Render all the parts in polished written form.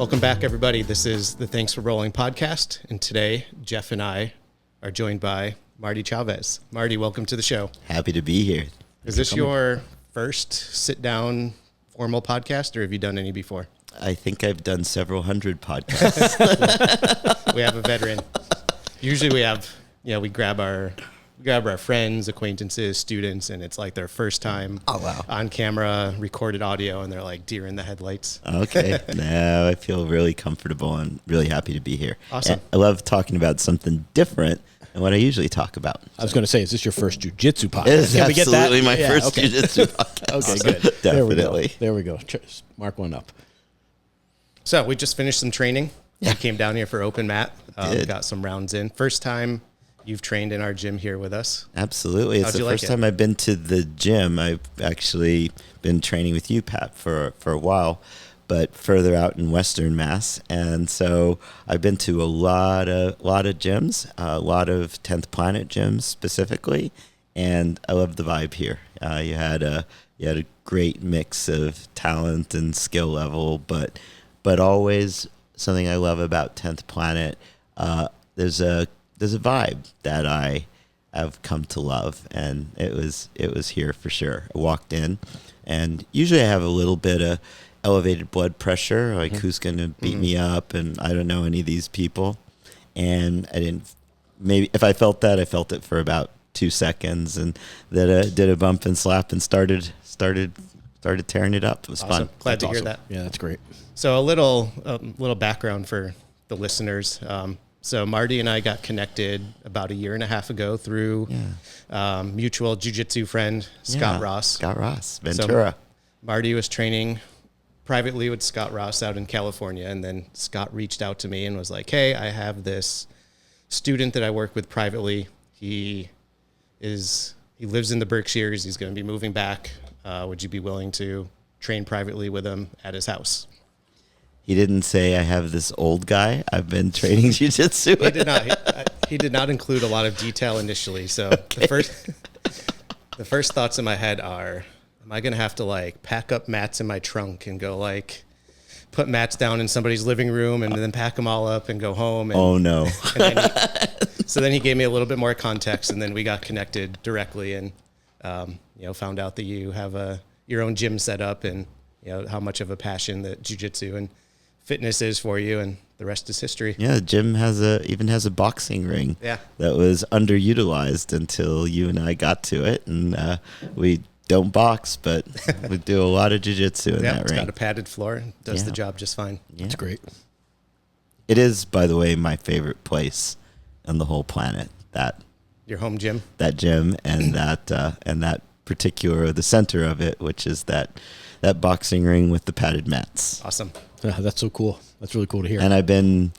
Welcome back, everybody. This is the Thanks for Rolling podcast, and today Jeff and I are joined by Marty Chavez. Marty, welcome to the show. Happy to be here. Is this your first sit-down formal podcast, or have you done any before? I think I've done several hundred podcasts. We have a veteran. Usually we grab our friends, acquaintances, students, and it's like their first time on camera, recorded audio, and they're like deer in the headlights. Okay. No, I feel really comfortable and really happy to be here. Awesome. And I love talking about something different than what I usually talk about. I was going to say, is this your first Jiu Jitsu podcast? It is Can we get that? absolutely my first okay. Jiu Jitsu podcast. Okay, good. Definitely. There we go. Cheers. Mark one up. So we just finished some training. Yeah. We came down here for open mat. Did. Got some rounds in. First time you've trained in our gym here with us. Absolutely. It's the first time I've been to the gym. I've actually been training with you, Pat, for a while, but further out in Western Mass. And so I've been to a lot of gyms, a lot of 10th Planet gyms specifically, and I love the vibe here. You had a great mix of talent and skill level, but always something I love about 10th Planet. There's a vibe that I have come to love, and it was here for sure. I walked in, and usually I have a little bit of elevated blood pressure, like who's going to beat me up, and I don't know any of these people. And I didn't. Maybe if I felt that, I felt it for about 2 seconds, and then did a bump and slap and started tearing it up. It was Awesome. fun. Glad to hear Awesome. that. Yeah, that's great. So a little background for the listeners. So Marty and I got connected about a year and a half ago through mutual jiu-jitsu friend, Scott Ross. Scott Ross, Ventura. So Marty was training privately with Scott Ross out in California, and then Scott reached out to me and was like, hey, I have this student that I work with privately. He lives in the Berkshires. He's going to be moving back. Would you be willing to train privately with him at his house? He didn't say I have this old guy I've been training jiu-jitsu. He did not. He did not include a lot of detail initially. So Okay. the first thoughts in my head are, am I going to have to like pack up mats in my trunk and go like put mats down in somebody's living room and then pack them all up and go home? And, Oh no. so then he gave me a little bit more context, and then we got connected directly, and found out that you have your own gym set up, and how much of a passion that jiu-jitsu and fitness is for you, and the rest is history. Yeah, the gym even has a boxing ring. Yeah. That was underutilized until you and I got to it, and we don't box, but we do a lot of jiu-jitsu in that It's ring. got a padded floor and does the job just fine. Yeah. That's great. It is, by the way, my favorite place on the whole planet. Your home gym? That gym and that particular the center of it, which is that boxing ring with the padded mats. Awesome. Yeah, that's so cool. That's really cool to hear. And I've been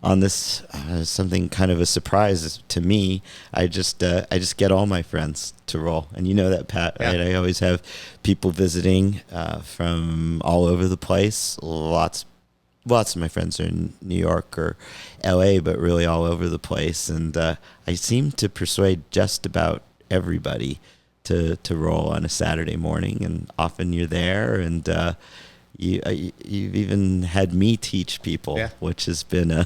on this something kind of a surprise to me. I just get all my friends to roll, and you know that, Pat, right? I always have people visiting from all over the place. Lots of my friends are in New York or LA, but really all over the place. And I seem to persuade just about everybody to roll on a Saturday morning, and often you're there, and you've even had me teach people, which has been a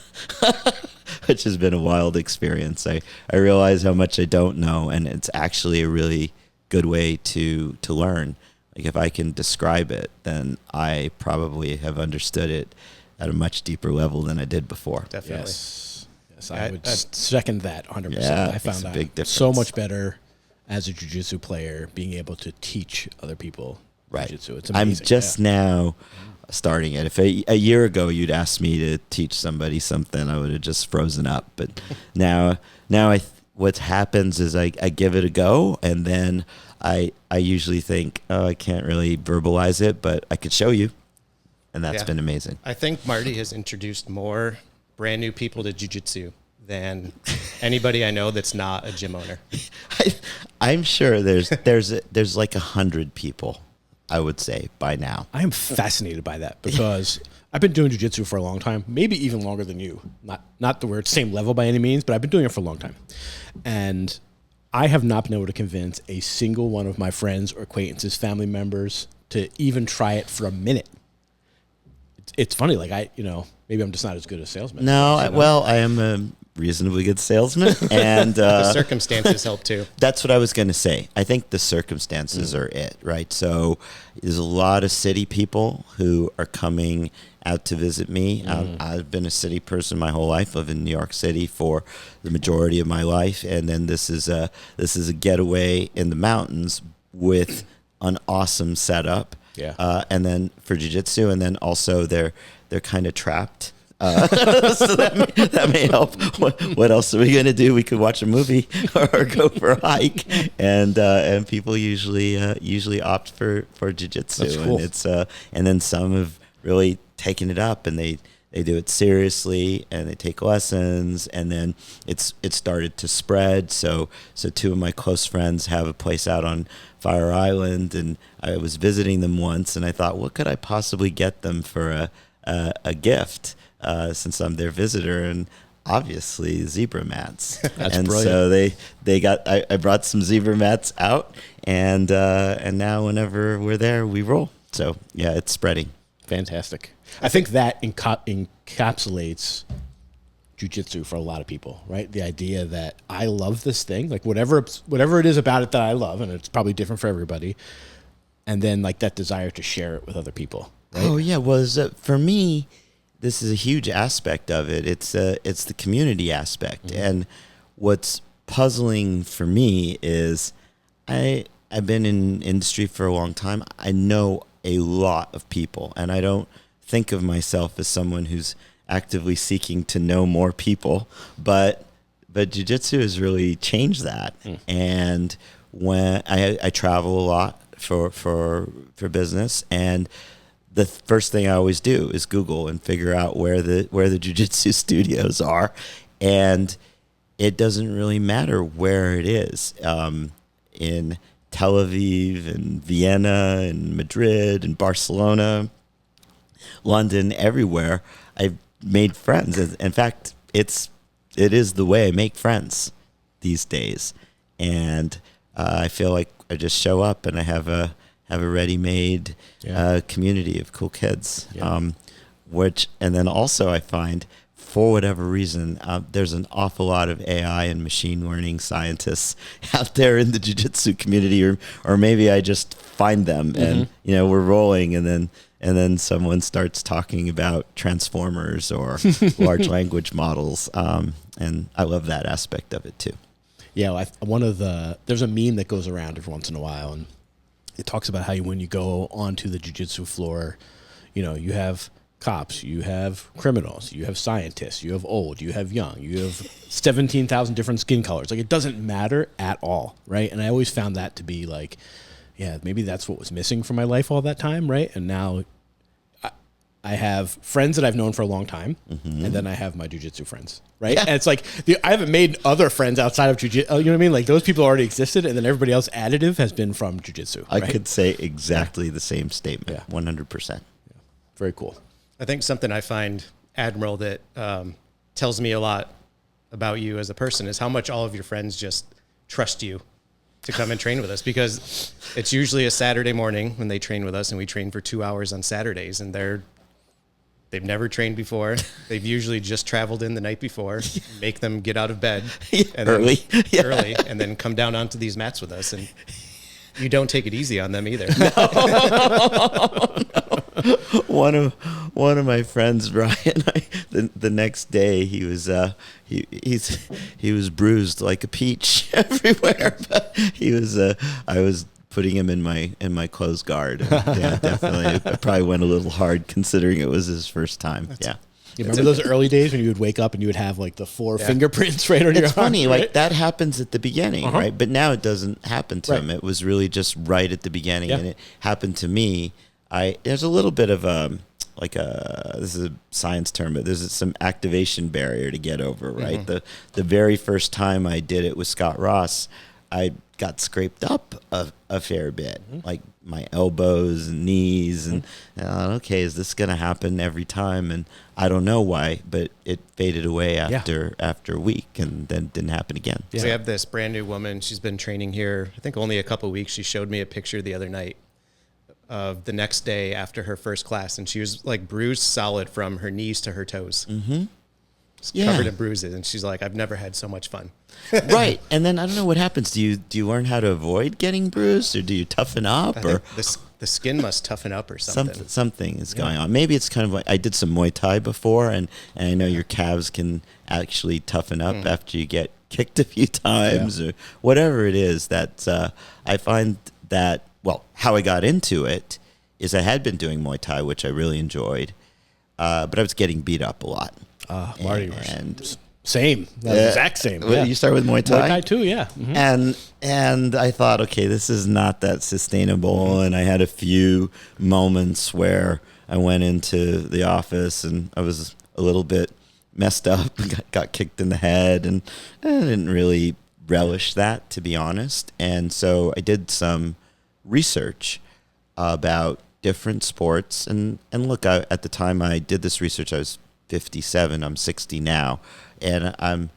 wild experience. I realize how much I don't know, and it's actually a really good way to learn. Like if I can describe it, then I probably have understood it at a much deeper level than I did before. Definitely. Yes, I would second that 100%. Yeah, I found it's a that big difference. so much better as a jiu-jitsu player, being able to teach other people jiu-jitsu. It's amazing. I'm just now starting it. If a year ago you'd asked me to teach somebody something, I would have just frozen up. But now what happens is I give it a go, and then I usually think, oh, I can't really verbalize it, but I could show you. And that's been amazing. I think Marty has introduced more brand new people to jiu-jitsu than anybody I know that's not a gym owner. I'm sure there's like 100 people, I would say, by now. I am fascinated by that because I've been doing jiu-jitsu for a long time, maybe even longer than you. Not that we're at the same level by any means, but I've been doing it for a long time. And I have not been able to convince a single one of my friends or acquaintances, family members, to even try it for a minute. it's funny. Like maybe I'm just not as good a salesman. No, I am a reasonably good salesman, and the circumstances help too. That's what I was going to say. I think the circumstances are it, right? So there's a lot of city people who are coming out to visit me. I've been a city person my whole life. Lived in New York City for the majority of my life, and then this is a getaway in the mountains with an awesome setup. Yeah. And then for jiu-jitsu, and then also they're kind of trapped. So that may help. What else are we going to do? We could watch a movie or go for a hike, and people usually opt for jiu-jitsu. That's cool. And it's and then some have really taken it up, and they do it seriously, and they take lessons, and then it started to spread. So two of my close friends have a place out on Fire Island, and I was visiting them once, and I thought, what could I possibly get them for a gift? Since I'm their visitor, and obviously zebra mats. That's and brilliant. So they got. I brought some zebra mats out, and now whenever we're there, we roll. So yeah, it's spreading. Fantastic. I think that encapsulates jiu-jitsu for a lot of people, right? The idea that I love this thing, like whatever it is about it that I love, and it's probably different for everybody, and then like that desire to share it with other people. Right? Oh yeah, for me, this is a huge aspect of it. It's the community aspect, and what's puzzling for me is I've been in industry for a long time. I know a lot of people, and I don't think of myself as someone who's actively seeking to know more people, but jiu-jitsu has really changed that. And when I travel a lot for business, and the first thing I always do is Google and figure out where the jiu-jitsu studios are, and it doesn't really matter where it is. In Tel Aviv and Vienna and Madrid and Barcelona, London, everywhere, I've made friends. In fact, it is the way I make friends these days, and I feel like I just show up and I have a ready-made community of cool kids. And then also I find, for whatever reason, there's an awful lot of AI and machine learning scientists out there in the jiu-jitsu community, or maybe I just find them and we're rolling, and then someone starts talking about transformers or large language models, and I love that aspect of it too. Yeah, there's a meme that goes around every once in a while, and it talks about how when you go onto the jiu-jitsu floor, you have cops, you have criminals, you have scientists, you have old, you have young, you have 17,000 different skin colors. Like, it doesn't matter at all, right? And I always found that to be like, yeah, maybe that's what was missing from my life all that time, right? And now I have friends that I've known for a long time, and then I have my jiu-jitsu friends, right? Yeah. And it's like, I haven't made other friends outside of jiu-jitsu. You know what I mean? Like, those people already existed, and then everybody else additive has been from jiu-jitsu. I could say exactly the same statement, 100%. Yeah. Very cool. I think something I find, Admiral, that tells me a lot about you as a person is how much all of your friends just trust you to come and train with us, because it's usually a Saturday morning when they train with us, and we train for 2 hours on Saturdays, and they've never trained before. They've usually just traveled in the night before, make them get out of bed and early, early, and then come down onto these mats with us. And you don't take it easy on them either. No. One of my friends, Brian, the next day he was bruised like a peach everywhere. But I was putting him in my closed guard. Yeah, definitely. I probably went a little hard considering it was his first time. You remember those early days when you would wake up and you would have like the 4 fingerprints right on your arm? It's funny, right? like that happens at the beginning, right? But now it doesn't happen to him. It was really just right at the beginning, and it happened to me. There's a little bit of this is a science term, but there's some activation barrier to get over, right? The very first time I did it with Scott Ross, I got scraped up a fair bit, like my elbows and knees, and okay, is this going to happen every time? And I don't know why, but it faded away after a week, and then didn't happen again. Yeah. So we have this brand new woman. She's been training here, I think only a couple of weeks. She showed me a picture the other night of the next day after her first class, and she was like bruised solid from her knees to her toes. Mm-hmm. Covered in bruises, and she's like, "I've never had so much fun." Right, and then I don't know what happens. Do you learn how to avoid getting bruised, or do you toughen up, or the skin must toughen up, or something? Something is going on. Maybe it's kind of like I did some Muay Thai before, and I know your calves can actually toughen up after you get kicked a few times, or whatever it is. That I find that how I got into it is I had been doing Muay Thai, which I really enjoyed, but I was getting beat up a lot. Marty, and same, exact same. Yeah. You started with Muay Thai? Muay Thai too, yeah. Mm-hmm. And I thought, okay, this is not that sustainable. And I had a few moments where I went into the office and I was a little bit messed up, got kicked in the head, and I didn't really relish that, to be honest. And so I did some research about different sports. And look, at the time I did this research, I was 57. I'm 60 now, and I'm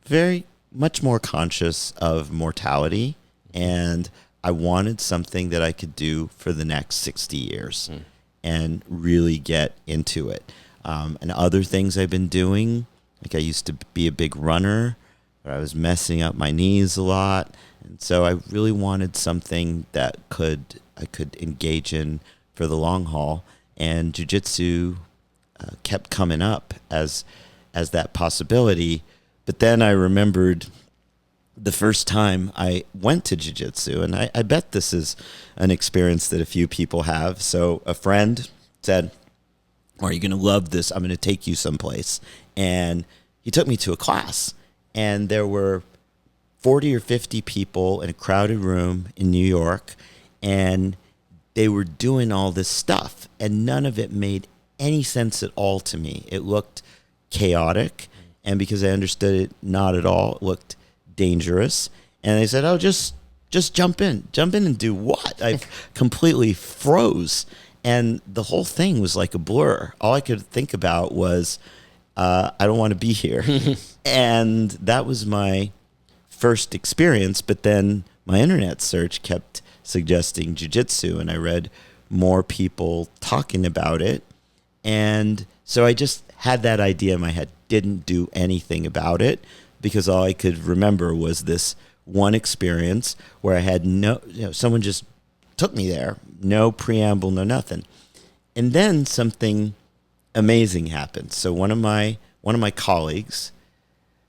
very much more conscious of mortality, and I wanted something that I could do for the next 60 years and really get into it. And other things I've been doing, like I used to be a big runner, but I was messing up my knees a lot, and so I really wanted something that I could engage in for the long haul, and jiu-jitsu kept coming up as that possibility. But then I remembered the first time I went to jiu-jitsu, and I bet this is an experience that a few people have. So a friend said, "Are you going to love this? I'm going to take you someplace." And he took me to a class, and there were 40 or 50 people in a crowded room in New York, and they were doing all this stuff, and none of it made any sense at all to me. It looked chaotic, and because I understood it not at all, it looked dangerous. And they said, "Oh, just jump in and do what?" I completely froze, and the whole thing was like a blur. All I could think about was, I don't want to be here. And that was my first experience. But then my internet search kept suggesting jiu-jitsu, and I read more people talking about it. And so I just had that idea in my head, didn't do anything about it, because all I could remember was this one experience where I had someone just took me there, no preamble, no nothing. And then something amazing happened. So one of my colleagues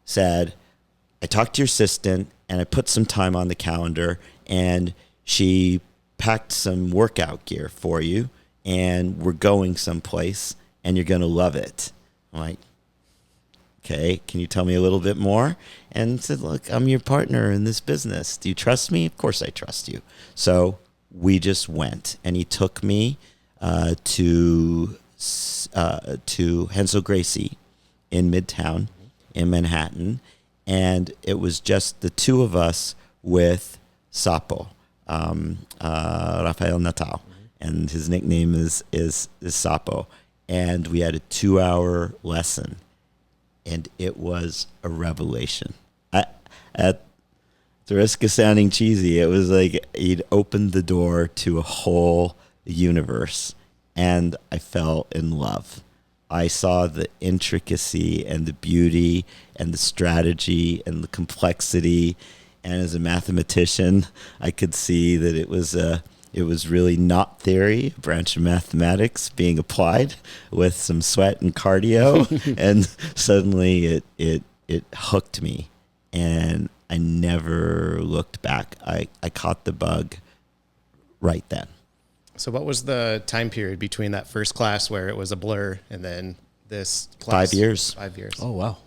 said, "I talked to your assistant and I put some time on the calendar, and she packed some workout gear for you, and we're going someplace, and you're going to love it." I'm like, "Okay, can you tell me a little bit more?" And said, "Look, I'm your partner in this business. Do you trust me?" "Of course I trust you." So we just went, and he took me to Hensel Gracie in Midtown in Manhattan, and it was just the two of us with Sapo, Rafael Natal, and his nickname is Sapo. And we had a 2-hour lesson, and it was a revelation. At the risk of sounding cheesy, it was like he'd opened the door to a whole universe, and I fell in love. I saw the intricacy and the beauty and the strategy and the complexity, and as a mathematician, I could see that it was really not theory, a branch of mathematics being applied with some sweat and cardio, and suddenly it hooked me, and I never looked back. I caught the bug right then. So what was the time period between that first class where it was a blur and then this class? 5 years. 5 years. Oh, wow.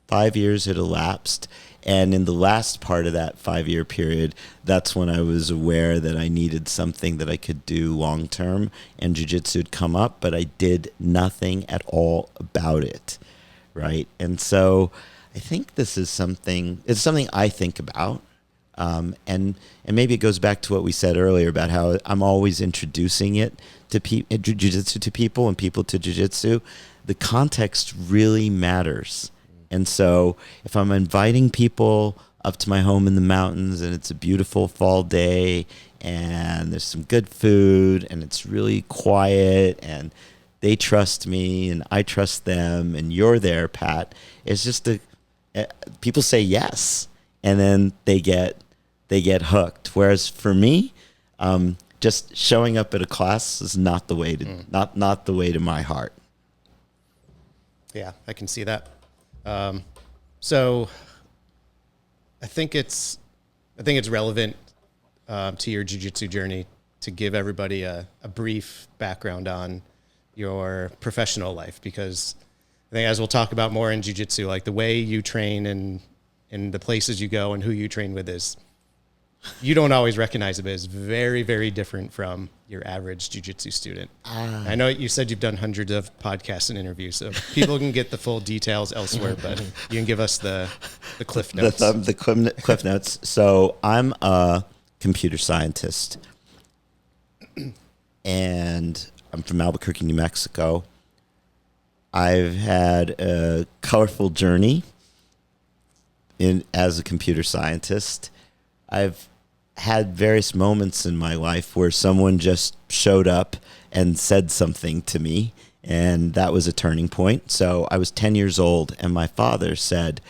5 years had elapsed. And in the last part of that 5-year period, that's when I was aware that I needed something that I could do long term, and jiu-jitsu had come up, but I did nothing at all about it, right? And so I think it's something I think about. And maybe it goes back to what we said earlier about how I'm always introducing it to jiu-jitsu to people and people to jiu-jitsu. The context really matters. And so if I'm inviting people up to my home in the mountains, and it's a beautiful fall day, and there's some good food, and it's really quiet, and they trust me, and I trust them, and you're there, Pat. It's just people say yes, and then they get hooked. Whereas for me, just showing up at a class is not the way to not the way to my heart. Yeah, I can see that. So I think it's relevant to your jiu-jitsu journey to give everybody a brief background on your professional life, because I think, as we'll talk about more in jiu-jitsu, like the way you train and the places you go and who you train with is, you don't always recognize it, but it's very, very different from your average jiu-jitsu student. I know you said you've done hundreds of podcasts and interviews, so people can get the full details elsewhere, but you can give us the cliff notes. The cliff notes. So I'm a computer scientist, and I'm from Albuquerque, New Mexico. I've had a colorful journey as a computer scientist. I've had various moments in my life where someone just showed up and said something to me, and that was a turning point. So I was 10 years old, and my father said,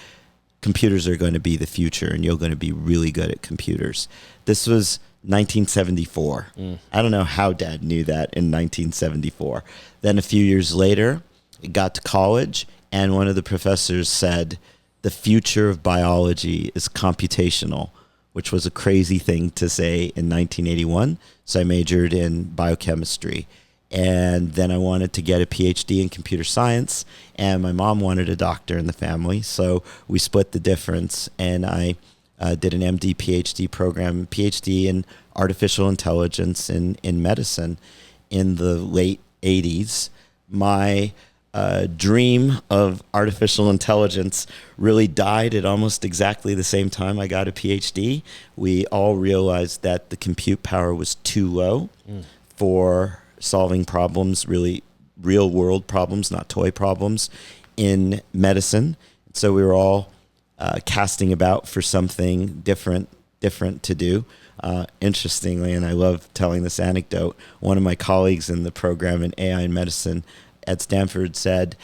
computers are going to be the future, and you're going to be really good at computers. This was 1974. I don't know how Dad knew that in 1974. Then a few years later, I got to college, and one of the professors said, the future of biology is computational, which was a crazy thing to say in 1981. So I majored in biochemistry. And then I wanted to get a PhD in computer science, and my mom wanted a doctor in the family. So we split the difference, and I did an MD, PhD program, PhD in artificial intelligence in medicine in the late 80s. My dream of artificial intelligence really died at almost exactly the same time I got a PhD. We all realized that the compute power was too low for solving problems, really real world problems, not toy problems, in medicine. So we were all casting about for something different to do. Interestingly, and I love telling this anecdote, one of my colleagues in the program in AI and medicine at Stanford said,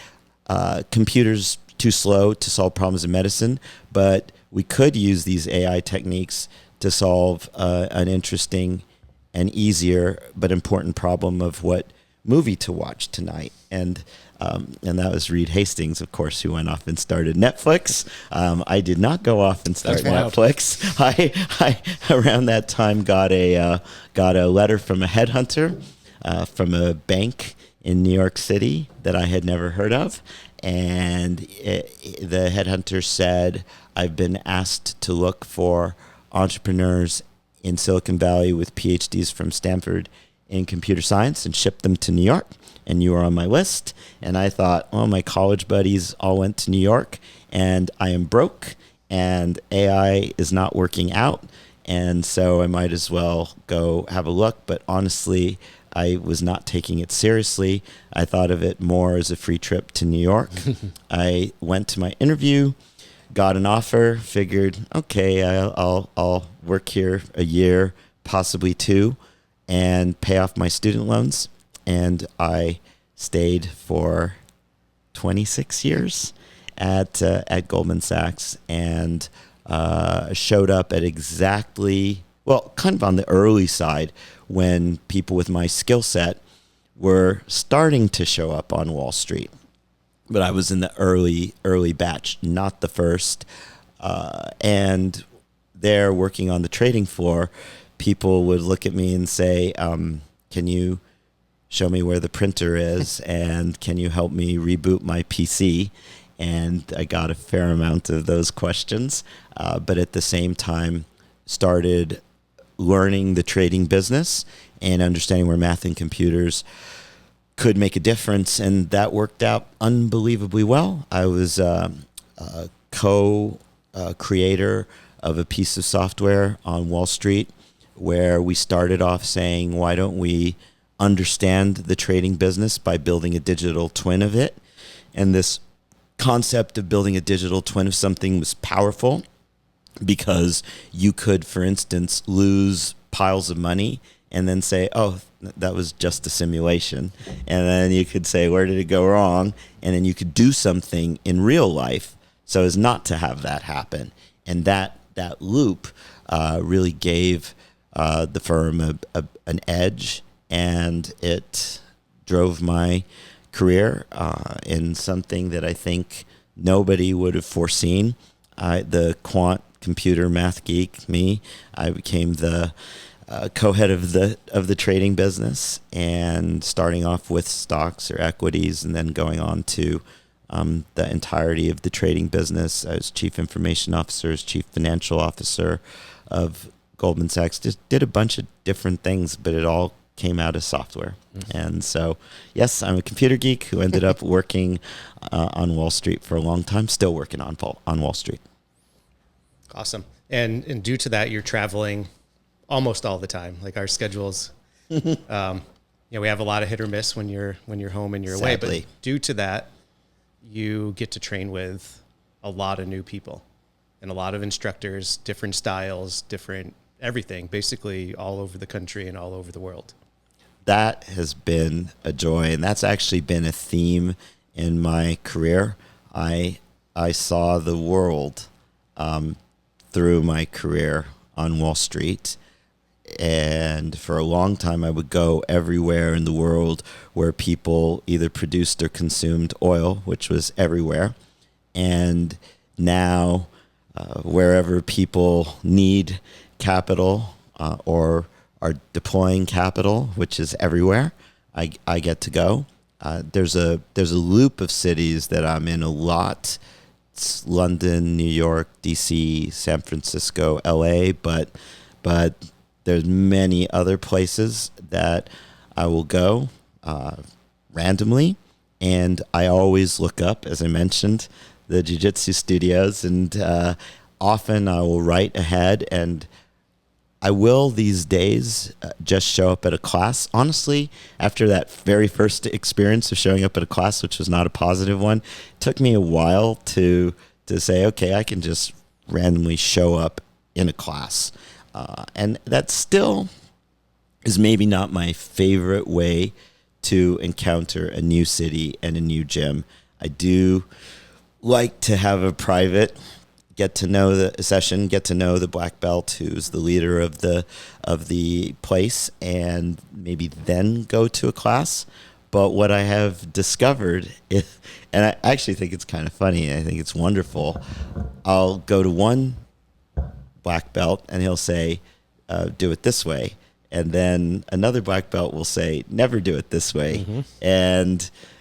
computers too slow to solve problems in medicine, but we could use these AI techniques to solve an interesting and easier but important problem of what movie to watch tonight. And that was Reed Hastings, of course, who went off and started Netflix. I did not go off and start Netflix. I around that time got a letter from a headhunter from a bank in New York City that I had never heard of. And the headhunter said, I've been asked to look for entrepreneurs in Silicon Valley with PhDs from Stanford in computer science and ship them to New York. And you were on my list. And I thought, oh, my college buddies all went to New York, and I am broke, and AI is not working out. And so I might as well go have a look. But honestly, I was not taking it seriously. I thought of it more as a free trip to New York. I went to my interview, got an offer, figured, okay, I'll work here a year, possibly two, and pay off my student loans. And I stayed for 26 years at Goldman Sachs, and showed up at exactly, well, kind of on the early side when people with my skill set were starting to show up on Wall Street. But I was in the early batch, not the first. And there, working on the trading floor, people would look at me and say, can you show me where the printer is, and can you help me reboot my PC? And I got a fair amount of those questions, but at the same time started learning the trading business and understanding where math and computers could make a difference, and that worked out unbelievably well. I was a co-creator of a piece of software on Wall Street where we started off saying, why don't we understand the trading business by building a digital twin of it? And this concept of building a digital twin of something was powerful. because you could, for instance, lose piles of money and then say, oh, that was just a simulation. And then you could say, where did it go wrong? And then you could do something in real life so as not to have that happen. And that loop really gave the firm an edge, and it drove my career in something that I think nobody would have foreseen. The quant computer math geek, me, I became the co-head of the trading business, and starting off with stocks or equities, and then going on to the entirety of the trading business. I was chief information officer, chief financial officer of Goldman Sachs. Just did a bunch of different things, but it all came out of software. Mm-hmm. And so, yes, I'm a computer geek who ended up working on Wall Street for a long time, still working on Wall Street. Awesome. And due to that, you're traveling almost all the time. Like our schedules, we have a lot of hit or miss when you're home and you're away. But due to that, you get to train with a lot of new people and a lot of instructors, different styles, different everything, basically all over the country and all over the world. That has been a joy, and that's actually been a theme in my career. I saw the world through my career on Wall Street. And for a long time, I would go everywhere in the world where people either produced or consumed oil, which was everywhere. And now, wherever people need capital or are deploying capital, which is everywhere, I get to go. There's a loop of cities that I'm in a lot. It's London, New York, DC, San Francisco, LA, but there's many other places that I will go randomly, and I always look up, as I mentioned, the Jiu Jitsu studios, and often I will write ahead, and I will these days just show up at a class. Honestly, after that very first experience of showing up at a class, which was not a positive one, it took me a while to say, okay, I can just randomly show up in a class. And that still is maybe not my favorite way to encounter a new city and a new gym. I do like to have a private get to know the black belt who's the leader of the place, and maybe then go to a class. But what I have discovered is, and I actually think it's kind of funny, I think it's wonderful, I'll go to one black belt and he'll say, do it this way. And then another black belt will say, never do it this way. Mm-hmm.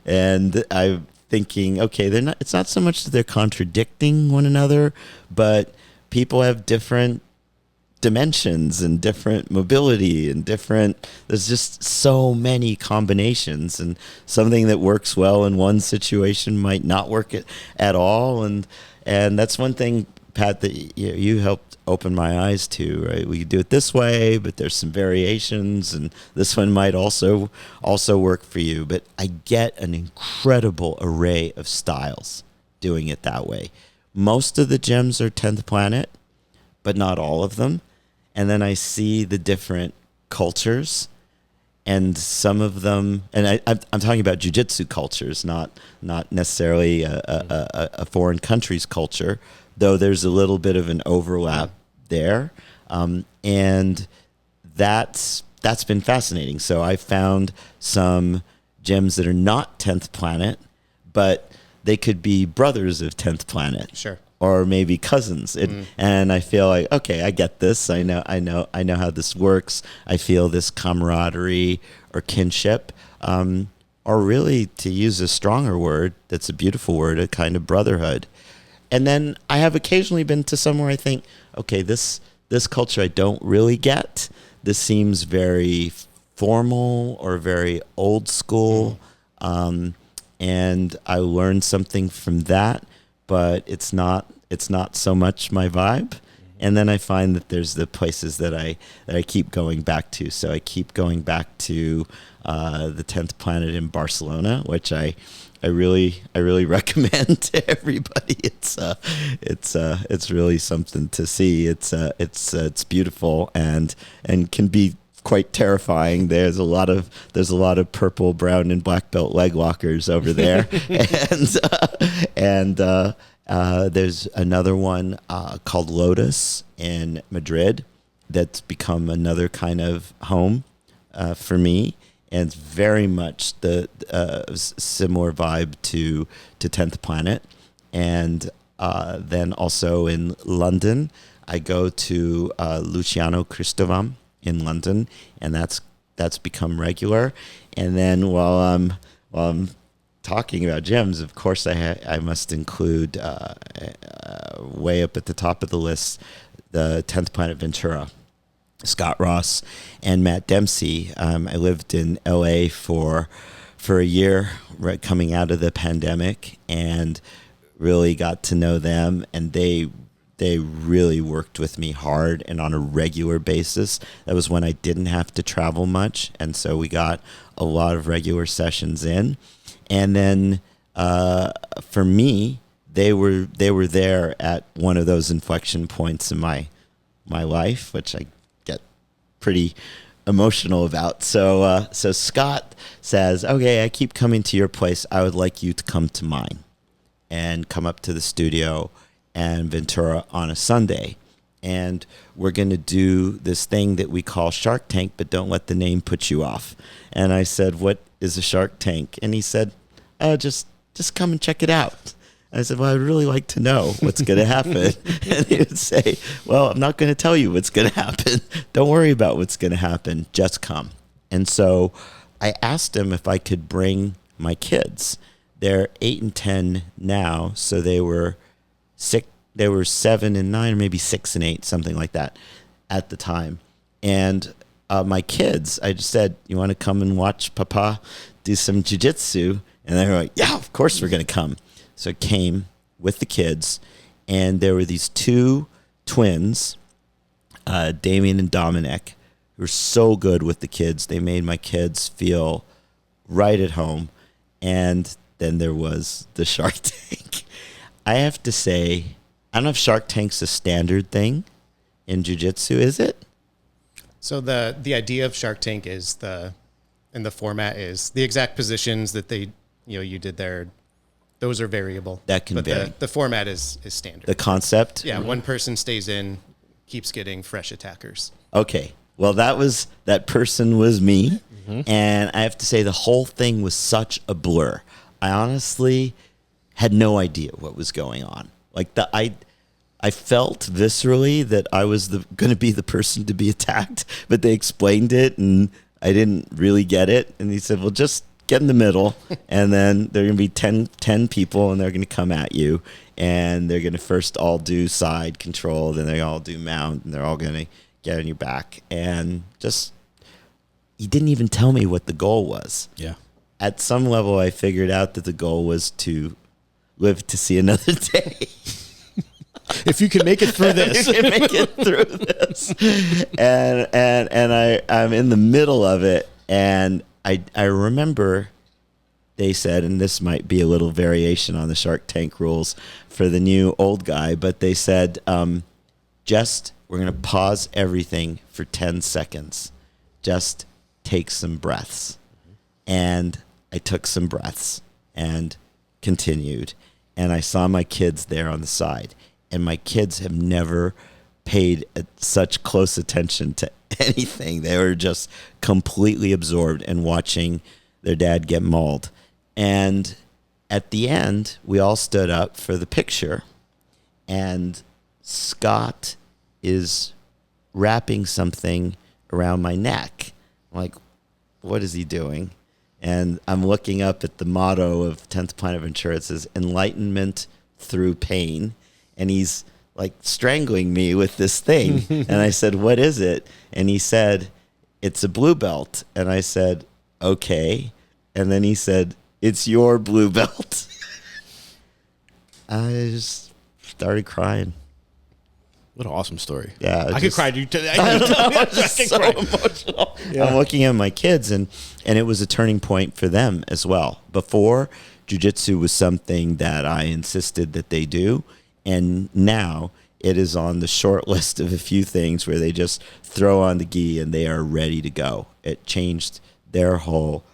And I'm thinking, okay, it's not so much that they're contradicting one another, but people have different dimensions and different mobility and there's just so many combinations, and something that works well in one situation might not work at all. And that's one thing, Pat, that you helped open my eyes to, right? We do it this way, but there's some variations, and this one might also work for you. But I get an incredible array of styles doing it that way. Most of the gyms are 10th Planet, but not all of them. And then I see the different cultures, and some of them, and I'm talking about jiu-jitsu cultures, not necessarily a foreign country's culture, though there's a little bit of an overlap there. And that's been fascinating. So I found some gyms that are not 10th Planet, but they could be brothers of 10th Planet. Sure. Or maybe cousins. And I feel like, okay, I get this. I know how this works. I feel this camaraderie or kinship, or really, to use a stronger word, that's a beautiful word, a kind of brotherhood. And then I have occasionally been to somewhere I think, okay, this culture I don't really get. This seems very formal or very old school. And I learned something from that, but it's not so much my vibe. And then I find that there's the places that I keep going back to. So I keep going back to the 10th Planet in Barcelona, which I I really recommend to everybody. It's really something to see. It's beautiful and can be quite terrifying. There's a lot of purple, brown, and black belt leg lockers over there, and there's another one called Lotus in Madrid that's become another kind of home for me, and it's very much the similar vibe to 10th Planet. And then also in London, I go to Luciano Cristovam in London, and that's become regular. And then while I'm talking about gyms, of course I must include way up at the top of the list the 10th Planet Ventura, Scott Ross and Matt Dempsey. I lived in LA for a year right coming out of the pandemic, and really got to know them, and they really worked with me hard and on a regular basis. That was when I didn't have to travel much, and so we got a lot of regular sessions in. And then for me, they were there at one of those inflection points in my life, which I get pretty emotional about. So Scott says, "Okay, I keep coming to your place. I would like you to come to mine and come up to the studio and Ventura on a Sunday. And we're going to do this thing that we call Shark Tank, but don't let the name put you off." And I said, "What is a Shark Tank?" And he said, just come and check it out." I said, "Well, I'd really like to know what's going to happen." And he would say, "Well, I'm not going to tell you what's going to happen. Don't worry about what's going to happen. Just come." And so I asked him if I could bring my kids. They're 8 and 10 now, so they were 7 and 9, or maybe 6 and 8, something like that at the time. And my kids, I just said, "You want to come and watch Papa do some jiu-jitsu?" And they were like, "Yeah, of course we're going to come." So I came with the kids, and there were these two twins, Damien and Dominic, who were so good with the kids. They made my kids feel right at home. And then there was the Shark Tank. I have to say, I don't know if Shark Tank's a standard thing in jiu-jitsu, is it? So the idea of Shark Tank is the format is the exact positions that you did there. Those are variable. That can vary. The format is standard. The concept? Yeah, one person stays in, keeps getting fresh attackers. Okay. Well, that person was me. Mm-hmm. And I have to say, the whole thing was such a blur. I honestly had no idea what was going on. Like, I felt viscerally that I was going to be the person to be attacked, but they explained it, and I didn't really get it. And he said, "Well, just get in the middle, and then there are going to be 10 people, and they're going to come at you, and they're going to first all do side control, then they all do mount, and they're all going to get on your back." And just, he didn't even tell me what the goal was. Yeah. At some level, I figured out that the goal was to live to see another day. If you can make it through this. You can make it through this. And I'm in the middle of it, and I remember they said, and this might be a little variation on the Shark Tank rules for the new old guy, but they said, we're going to pause everything for 10 seconds. Just take some breaths. And I took some breaths and continued. And I saw my kids there on the side. And my kids have never paid such close attention to anything. They were just completely absorbed in watching their dad get mauled. And at the end, we all stood up for the picture. And Scott is wrapping something around my neck. I'm like, what is he doing? And I'm looking up at the motto of 10th Planet Ventura. It says, "Enlightenment through pain." And he's like strangling me with this thing. And I said, "What is it?" And he said, "It's a blue belt." And I said, "Okay." And then he said, "It's your blue belt." I just started crying. What an awesome story. Yeah, I could cry. I just so emotional. Yeah. I'm looking at my kids, and it was a turning point for them as well. Before, jiu-jitsu was something that I insisted that they do, and now it is on the short list of a few things where they just throw on the gi and they are ready to go. It changed their whole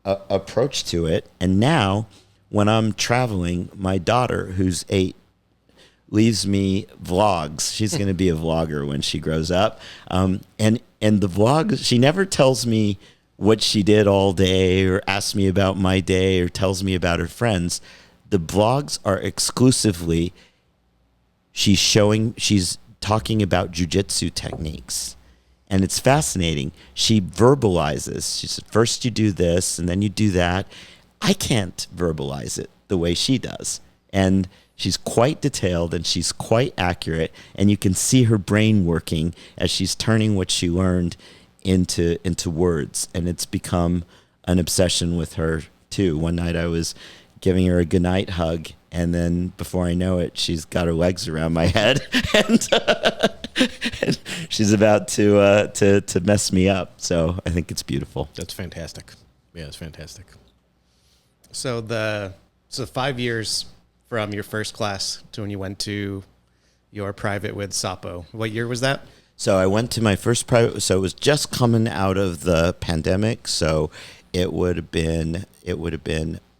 approach to it. And now when I'm traveling, my daughter, who's 8, leaves me vlogs. She's going to be a vlogger when she grows up. And the vlogs, she never tells me what she did all day or asks me about my day or tells me about her friends. The vlogs are exclusively she's talking about jiu-jitsu techniques. And it's fascinating. She verbalizes. She said, first you do this, and then you do that. I can't verbalize it the way she does. And she's quite detailed, and she's quite accurate. And you can see her brain working as she's turning what she learned into words. And it's become an obsession with her, too. One night I was giving her a goodnight hug, and then before I know it, she's got her legs around my head, and she's about to mess me up. So I think it's beautiful. That's fantastic. Yeah, it's fantastic. So 5 years from your first class to when you went to your private with Sapo, what year was that? So I went to my first private. So it was just coming out of the pandemic. So it would have been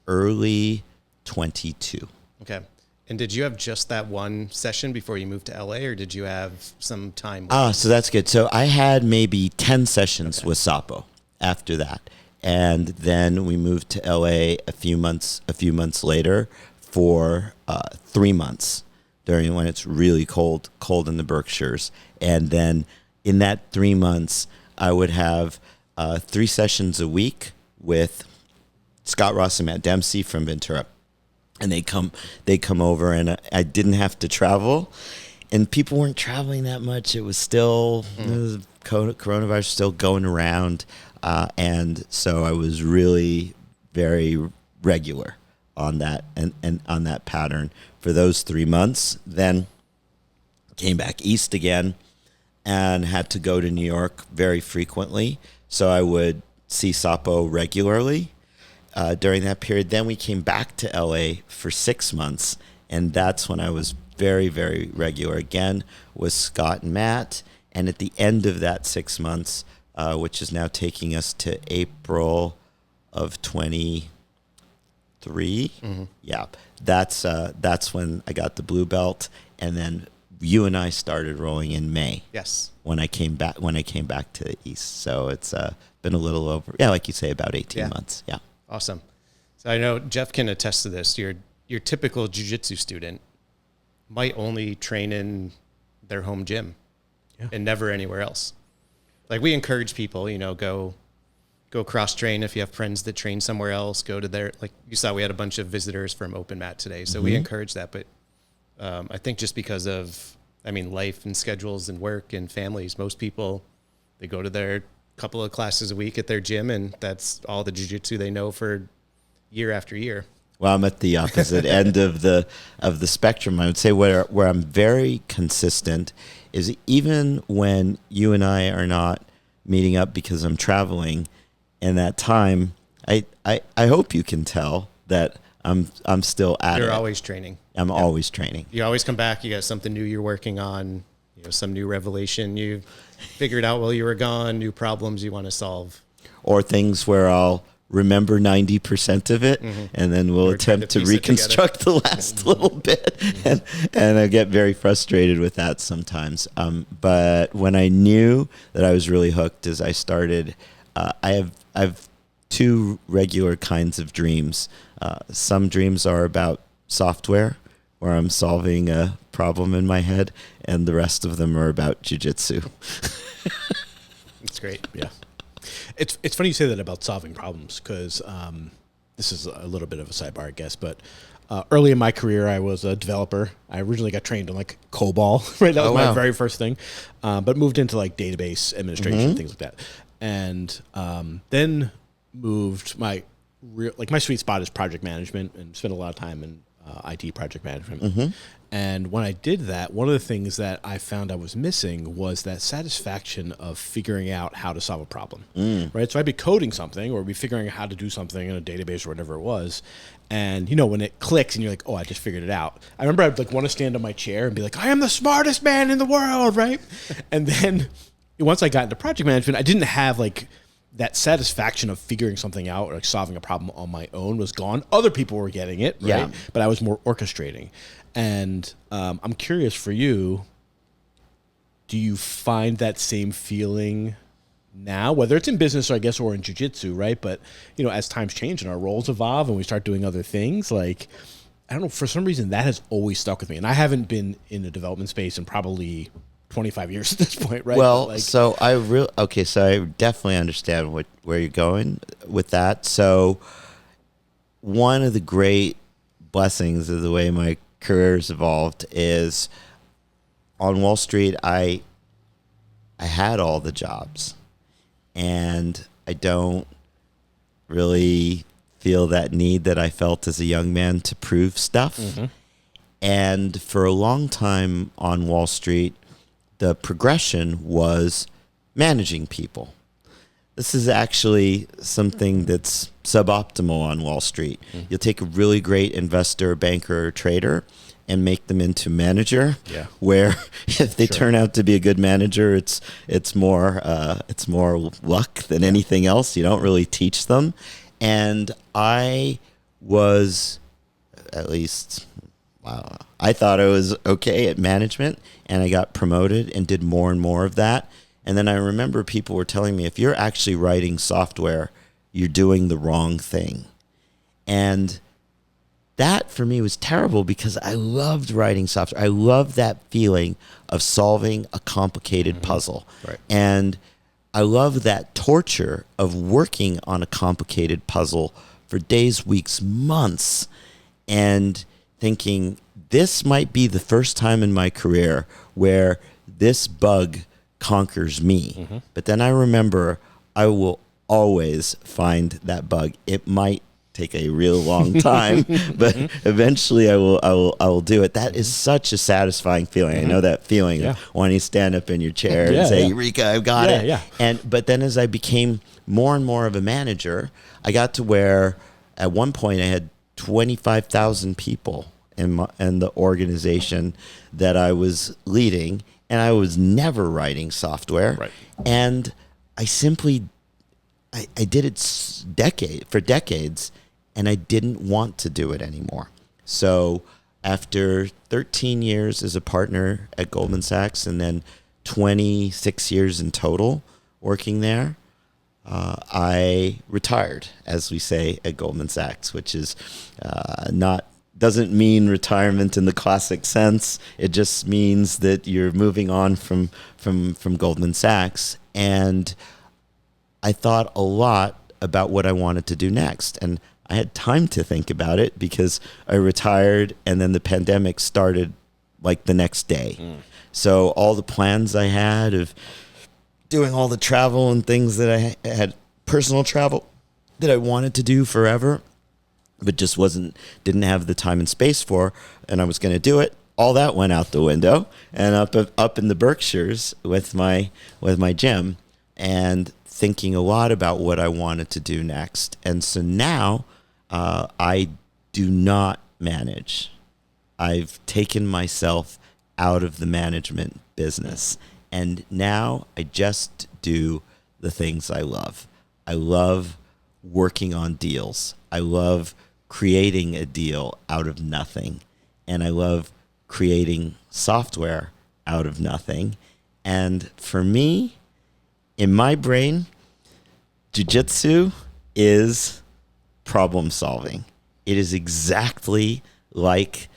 early 22. Okay. And did you have just that one session before you moved to LA, or did you have some time? So that's good. So I had maybe 10 sessions with Sapo after that. And then we moved to LA a few months later for 3 months during when it's really cold in the Berkshires. And then in that 3 months, I would have 3 sessions a week with Scott Ross and Matt Dempsey from Ventura. And they come over, and I didn't have to travel, and people weren't traveling that much. It was still the coronavirus still going around, and so I was really very regular on that and on that pattern for those 3 months. Then came back east again, and had to go to New York very frequently. So I would see Sapo regularly. During that period. Then we came back to LA for 6 months, and that's when I was very, very regular again with Scott and Matt. And at the end of that 6 months, which is now taking us to April of 23, yeah, that's when I got the blue belt, and then you and I started rolling in May. Yes, when I came back to the East. So it's been a little over, like you say, about 18 months. Yeah. Awesome. So I know Jeff can attest to this. Your typical jiu-jitsu student might only train in their home gym and never anywhere else. Like, we encourage people, go cross train if you have friends that train somewhere else, go to their, like you saw, we had a bunch of visitors from Open Mat today. So we encourage that. But I think just because of, life and schedules and work and families, most people, they go to their couple of classes a week at their gym, and that's all the jiu-jitsu they know for year after year. Well, I'm at the opposite end of the spectrum. I would say where I'm very consistent is even when you and I are not meeting up because I'm traveling, in that time, I hope you can tell that I'm still at it. You're always training. I'm always training. You always come back. You got something new you're working on. Some new revelation you figured out while you were gone. New problems you want to solve, or things where I'll remember 90% of it, and then we'll attempt to reconstruct the last little bit, and I get very frustrated with that sometimes. But when I knew that I was really hooked, as I started, I have 2 regular kinds of dreams. Some dreams are about software, where I'm solving a problem in my head, and the rest of them are about jiu-jitsu. That's great. Yeah. It's funny you say that about solving problems, because this is a little bit of a sidebar, I guess, but early in my career, I was a developer. I originally got trained on COBOL, right? That was my very first thing, but moved into database administration, things like that. And then moved my sweet spot is project management, and spent a lot of time in IT project management. And when I did that, one of the things that I found I was missing was that satisfaction of figuring out how to solve a problem, right? So I'd be coding something or be figuring out how to do something in a database or whatever it was. And, you know, when it clicks and you're like, oh, I just figured it out. I remember I'd like want to stand on my chair and be like, I am the smartest man in the world, right? And then once I got into project management, I didn't have like that satisfaction of figuring something out or like solving a problem on my own was gone. Other people were getting it, right? Yeah. But I was more orchestrating. And I'm curious for you, do you find that same feeling now, whether it's in business or I guess or in jiu-jitsu, right? But, you know, as times change and our roles evolve and we start doing other things, like, I don't know, for some reason that has always stuck with me. And I haven't been in the development space in probably 25 years at this point, right? Well, like, so I definitely understand where you're going with that. So one of the great blessings of the way my career's evolved is on Wall Street, I had all the jobs, and I don't really feel that need that I felt as a young man to prove stuff. And for a long time on Wall Street, the progression was managing people. This is actually something that's suboptimal on Wall Street. You'll take a really great investor, banker, or trader and make them into manager. Yeah. Where if they turn out to be a good manager, it's more luck than anything else. You don't really teach them. And I was, at least, I thought I was okay at management, and I got promoted and did more and more of that. And then I remember people were telling me, if you're actually writing software, you're doing the wrong thing. And that for me was terrible because I loved writing software. I loved that feeling of solving a complicated puzzle. Right. And I love that torture of working on a complicated puzzle for days, weeks, months, and thinking this might be the first time in my career where this bug conquers me. But then I remember I will always find that bug. It might take a real long time, but eventually I will do it. That is such a satisfying feeling. I know that feeling of wanting to stand up in your chair and say, Eureka, I've got it. But then as I became more and more of a manager, I got to where at one point I had 25,000 people in the organization that I was leading, and I was never writing software. Right. And I simply, I did it for decades, and I didn't want to do it anymore. So after 13 years as a partner at Goldman Sachs, and then 26 years in total working there, I retired, as we say at Goldman Sachs, which is doesn't mean retirement in the classic sense. It just means that you're moving on from Goldman Sachs. And I thought a lot about what I wanted to do next. And I had time to think about it because I retired and then the pandemic started like the next day. So all the plans I had of doing all the travel and things that I had, personal travel that I wanted to do forever, but just didn't have the time and space for, and I was going to do it. All that went out the window, and up in the Berkshires with my gym, and thinking a lot about what I wanted to do next. And so now I do not manage. I've taken myself out of the management business, and now I just do the things I love. I love working on deals. I love creating a deal out of nothing. And I love creating software out of nothing. And for me, in my brain, jiu-jitsu is problem solving. It is exactly like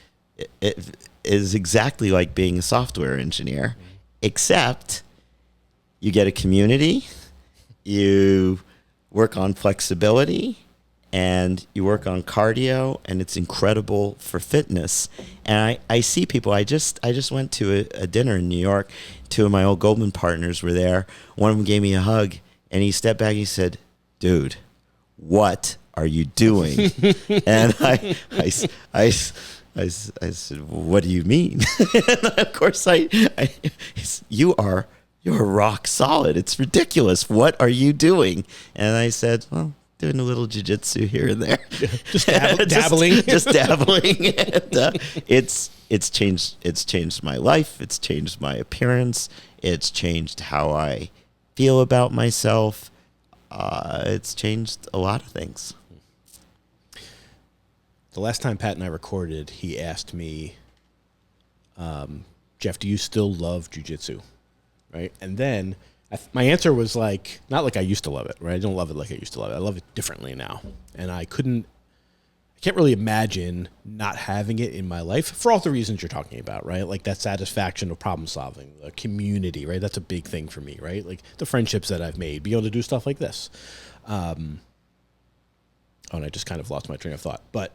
being a software engineer, except you get a community, you work on flexibility, and you work on cardio, and it's incredible for fitness. And I see people. I just went to a dinner in New York. Two of my old Goldman partners were there. One of them gave me a hug, and he stepped back and he said, "Dude, what are you doing?" And I I said, what do you mean? And of course, you're rock solid. It's ridiculous. What are you doing? And I said, well, doing a little jiu-jitsu here and there. Just dabbling. just dabbling. And, it's changed my life. It's changed my appearance. It's changed how I feel about myself. It's changed a lot of things. The last time Pat and I recorded, he asked me, Jeff, do you still love jiu-jitsu? Right? And then my answer was like, not like I used to love it, right? I don't love it like I used to love it. I love it differently now. And I can't really imagine not having it in my life for all the reasons you're talking about, right? Like that satisfaction of problem solving, the community, right? That's a big thing for me, right? Like the friendships that I've made, be able to do stuff like this. And I just kind of lost my train of thought. But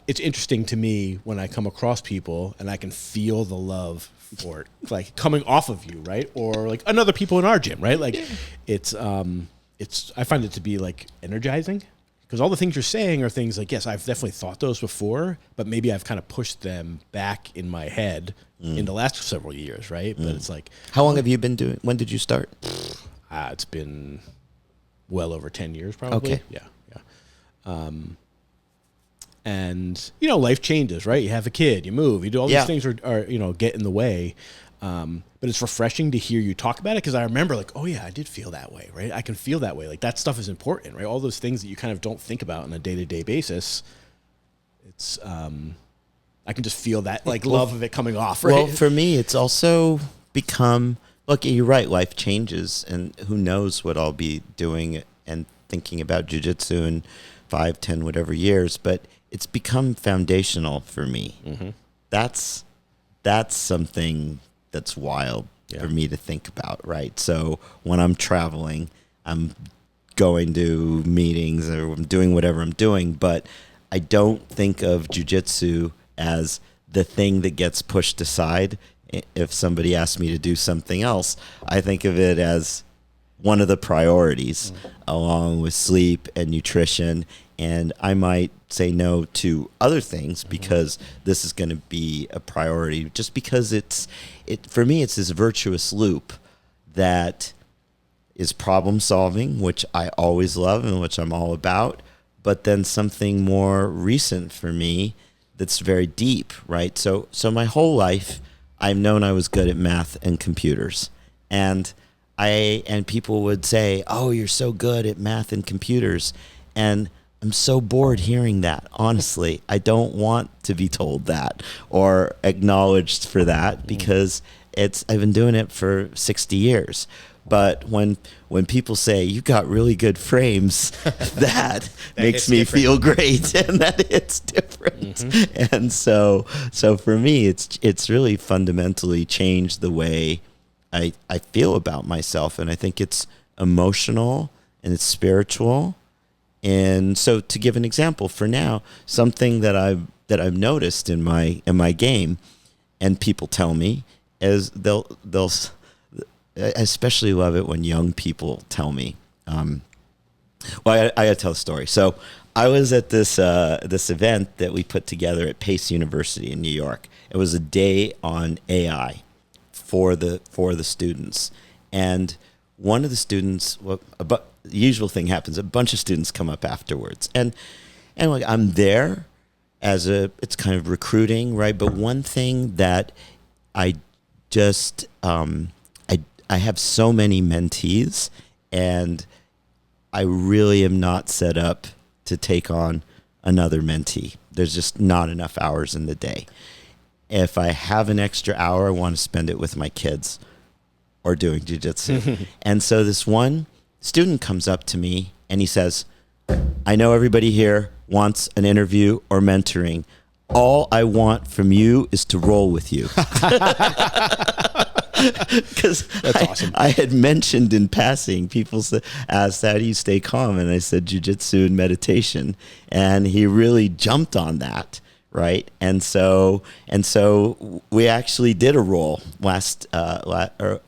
it's interesting to me when I come across people and I can feel the love for it, like coming off of you, right? Or like another people in our gym, right? Like it's I find it to be like energizing because all the things you're saying are things like, yes, I've definitely thought those before, but maybe I've kind of pushed them back in my head in the last several years, right? But it's like, how long have you been doing? When did you start? It's been well over 10 years, probably. Okay. Yeah. And life changes, right? You have a kid, you move, you do all these things are get in the way. But it's refreshing to hear you talk about it because I remember like, oh yeah, I did feel that way, right? I can feel that way. Like that stuff is important, right? All those things that you kind of don't think about on a day-to-day basis. It's I can just feel that like love of it coming off, right? Well, for me, it's also become, look, you're right, life changes and who knows what I'll be doing and thinking about jiu-jitsu in 5, 10, whatever years, but it's become foundational for me. Mm-hmm. That's something that's wild for me to think about, right? So when I'm traveling, I'm going to meetings or I'm doing whatever I'm doing, but I don't think of jiu-jitsu as the thing that gets pushed aside if somebody asks me to do something else. I think of it as one of the priorities along with sleep and nutrition. And I might say no to other things because this is going to be a priority just because for me, it's this virtuous loop that is problem solving, which I always love and which I'm all about, but then something more recent for me that's very deep, right? So my whole life, I've known I was good at math and computers. And people would say, oh, you're so good at math and computers. And I'm so bored hearing that, honestly. I don't want to be told that or acknowledged for that because I've been doing it for 60 years. But when people say, you got really good frames, that makes me feel great and that it's different. Mm-hmm. And so for me, it's really fundamentally changed the way I feel about myself. And I think it's emotional and it's spiritual. And so to give an example for now, something that I've noticed in my game and people tell me is they'll I especially love it when young people tell me. Well, I got to tell a story. So I was at this event that we put together at Pace University in New York. It was a day on AI for the students, and one of the students, the usual thing happens. A bunch of students come up afterwards, and like I'm there it's kind of recruiting, right? But one thing that I just I have so many mentees, and I really am not set up to take on another mentee. There's just not enough hours in the day. If I have an extra hour, I want to spend it with my kids or doing jiu-jitsu. And so this one student comes up to me and he says, I know everybody here wants an interview or mentoring. All I want from you is to roll with you. Because that's awesome. I had mentioned in passing, people asked, how do you stay calm? And I said, jiu-jitsu and meditation. And he really jumped on that, right? And so we actually did a roll a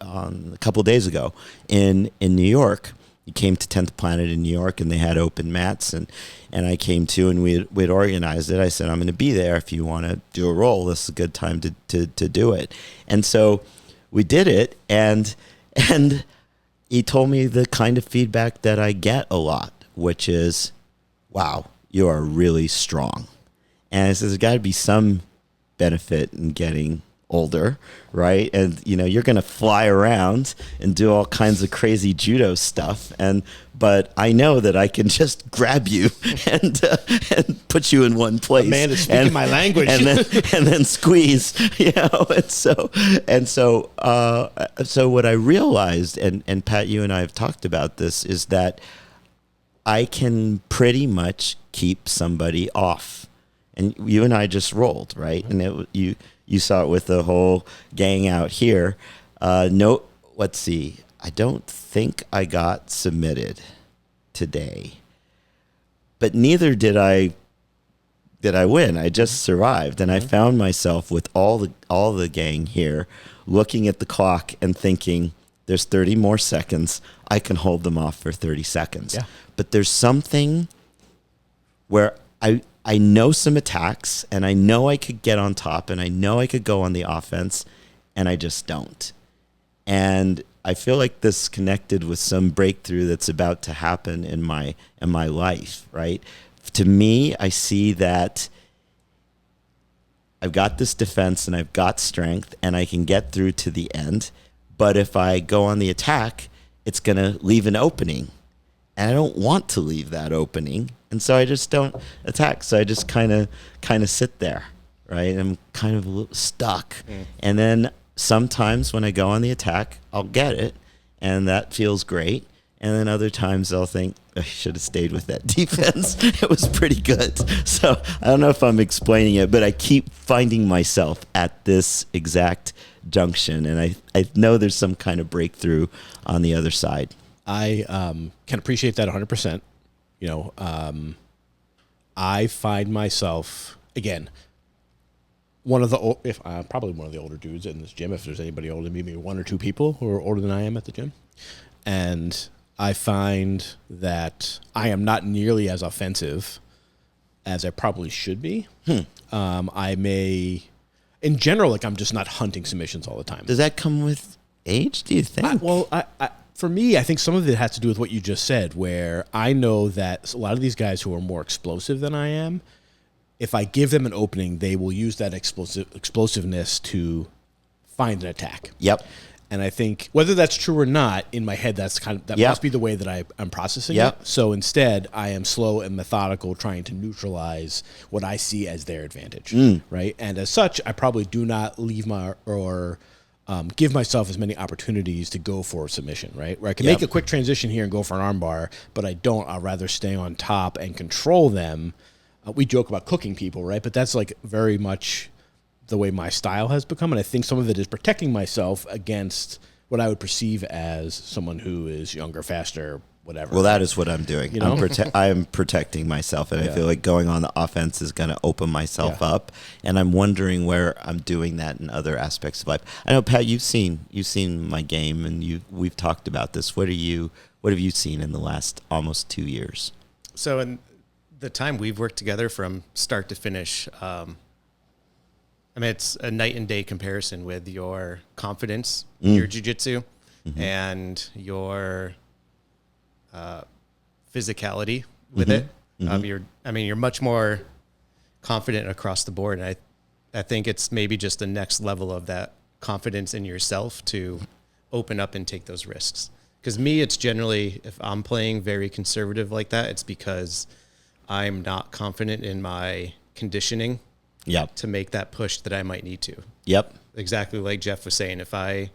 couple of days ago in New York. you came to 10th Planet in New York, and they had open mats, and I came too, and we'd organized it. I said, I'm going to be there if you want to do a roll. This is a good time to do it. And so we did it, and he told me the kind of feedback that I get a lot, which is, wow, you are really strong. And I said, there's got to be some benefit in getting older, right? And you're going to fly around and do all kinds of crazy judo stuff, but I know that I can just grab you and put you in one place. Man is speaking my language, and then squeeze, and so what I realized, and Pat, you and I have talked about this, is that I can pretty much keep somebody off. And you and I just rolled, right? And you saw it with the whole gang out here. Let's see. I don't think I got submitted today, but neither did I win. I just survived, and I found myself with all the gang here, looking at the clock and thinking, "There's 30 more seconds. I can hold them off for 30 seconds." Yeah. But there's something where I know some attacks, and I know I could get on top, and I know I could go on the offense, and I just don't. And I feel like this connected with some breakthrough that's about to happen in my life, right? To me, I see that I've got this defense and I've got strength, and I can get through to the end. But if I go on the attack, it's going to leave an opening. And I don't want to leave that opening, and so I just don't attack. So I just kind of sit there, right? I'm kind of a little stuck. And then sometimes when I go on the attack, I'll get it, and that feels great. And then other times I'll think, I should have stayed with that defense. It was pretty good. So I don't know if I'm explaining it, but I keep finding myself at this exact junction, and I know there's some kind of breakthrough on the other side. I can appreciate that 100%. I find myself, again, probably one of the older dudes in this gym. If there's anybody older than me, maybe one or two people who are older than I am at the gym. And I find that I am not nearly as offensive as I probably should be. I may, in general, I'm just not hunting submissions all the time. Does that come with age, do you think? For me, I think some of it has to do with what you just said, where I know that a lot of these guys who are more explosive than I am, if I give them an opening, they will use that explosiveness to find an attack. Yep. And I think whether that's true or not, in my head, that must be the way that I'm processing it. So instead, I am slow and methodical, trying to neutralize what I see as their advantage, right? And as such, I probably do not leave give myself as many opportunities to go for a submission, right? Where I can make a quick transition here and go for an armbar, but I don't. I'd rather stay on top and control them. We joke about cooking people, right? But that's very much the way my style has become. And I think some of it is protecting myself against what I would perceive as someone who is younger, faster, whatever. Well, that is what I'm doing. I am protecting myself, and I feel like going on the offense is going to open myself up. And I'm wondering where I'm doing that in other aspects of life. I know, Pat, you've seen my game, and we've talked about this. What have you seen in the last almost 2 years? So in the time we've worked together from start to finish, it's a night and day comparison with your confidence, your jiu-jitsu, and your physicality with it. You're much more confident across the board. And I think it's maybe just the next level of that confidence in yourself to open up and take those risks. Because me, it's generally, if I'm playing very conservative like that, it's because I'm not confident in my conditioning to make that push that I might need to. Yep. Exactly like Jeff was saying, if I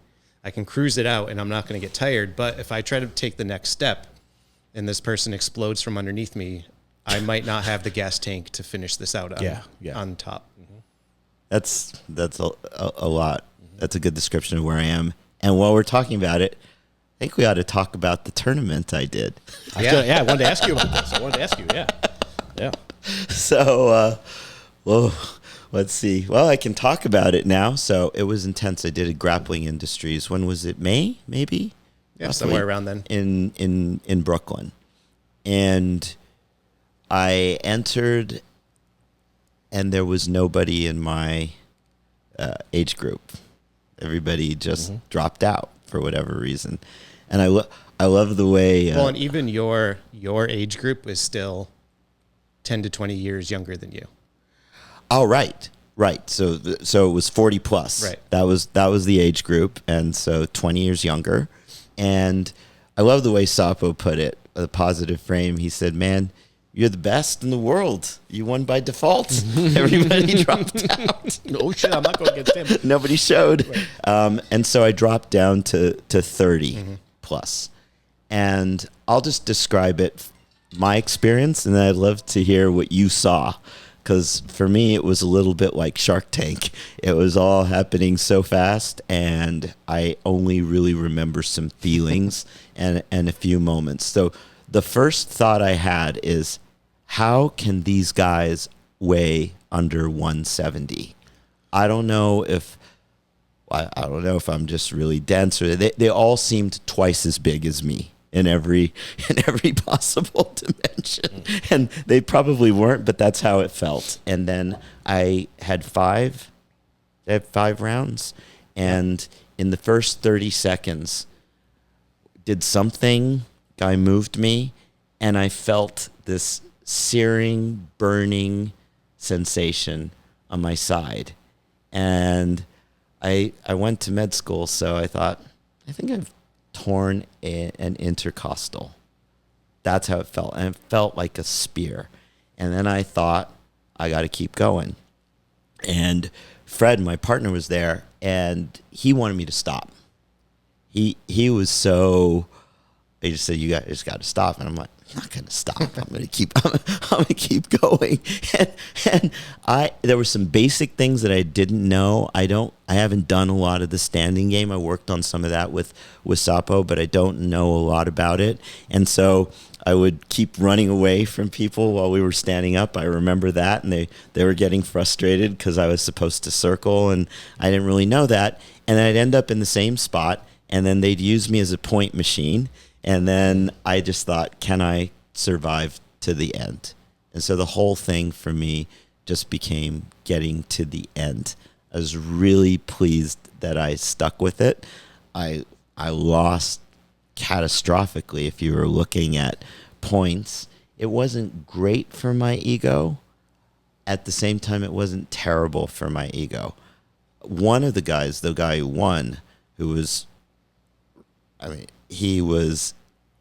can cruise it out and I'm not going to get tired, but if I try to take the next step and this person explodes from underneath me, I might not have the gas tank to finish this out on top. That's a lot. That's a good description of where I am. And while we're talking about it, I think we ought to talk about the tournament I did. I wanted to ask you about this. Yeah. So, let's see. Well, I can talk about it now. So it was intense. I did a Grappling Industries. When was it? May, maybe? Yeah, somewhere around then. In Brooklyn. And I entered, and there was nobody in my age group. Everybody just dropped out for whatever reason. And I love the way... well, and even your age group is still 10 to 20 years younger than you. Oh, right. So it was 40 plus. Right. That was the age group, and so 20 years younger. And I love the way Sapo put it, a positive frame. He said, "Man, you're the best in the world. You won by default. Everybody dropped out. Oh shit, I'm not going against him. Nobody showed." Right. And so I dropped down to 30 plus. And I'll just describe it, my experience, and then I'd love to hear what you saw. Because for me, it was a little bit like Shark Tank. It was all happening so fast, and I only really remember some feelings and a few moments. So the first thought I had is, how can these guys weigh under 170? I don't know if I'm just really dense, or they all seemed twice as big as me in every possible dimension. And they probably weren't, but that's how it felt. And then I had five rounds, and in the first 30 seconds did something, guy moved me, and I felt this searing, burning sensation on my side. And I went to med school, so I thought, I think I've torn an intercostal. That's how it felt. And it felt like a spear. And then I thought, I got to keep going. And Fred, my partner, was there, and he wanted me to stop. He was so, he just said, you just got to stop. And I'm like, I'm not going to stop. I'm going to keep going. And there were some basic things that I didn't know. I haven't done a lot of the standing game. I worked on some of that with Sapo, but I don't know a lot about it. And so I would keep running away from people while we were standing up. I remember that, and they were getting frustrated because I was supposed to circle, and I didn't really know that. And I'd end up in the same spot, and then they'd use me as a point machine. And then I just thought, can I survive to the end? And so the whole thing for me just became getting to the end. I was really pleased that I stuck with it. I lost catastrophically if you were looking at points. It wasn't great for my ego. At the same time, it wasn't terrible for my ego. One of the guys, the guy who won,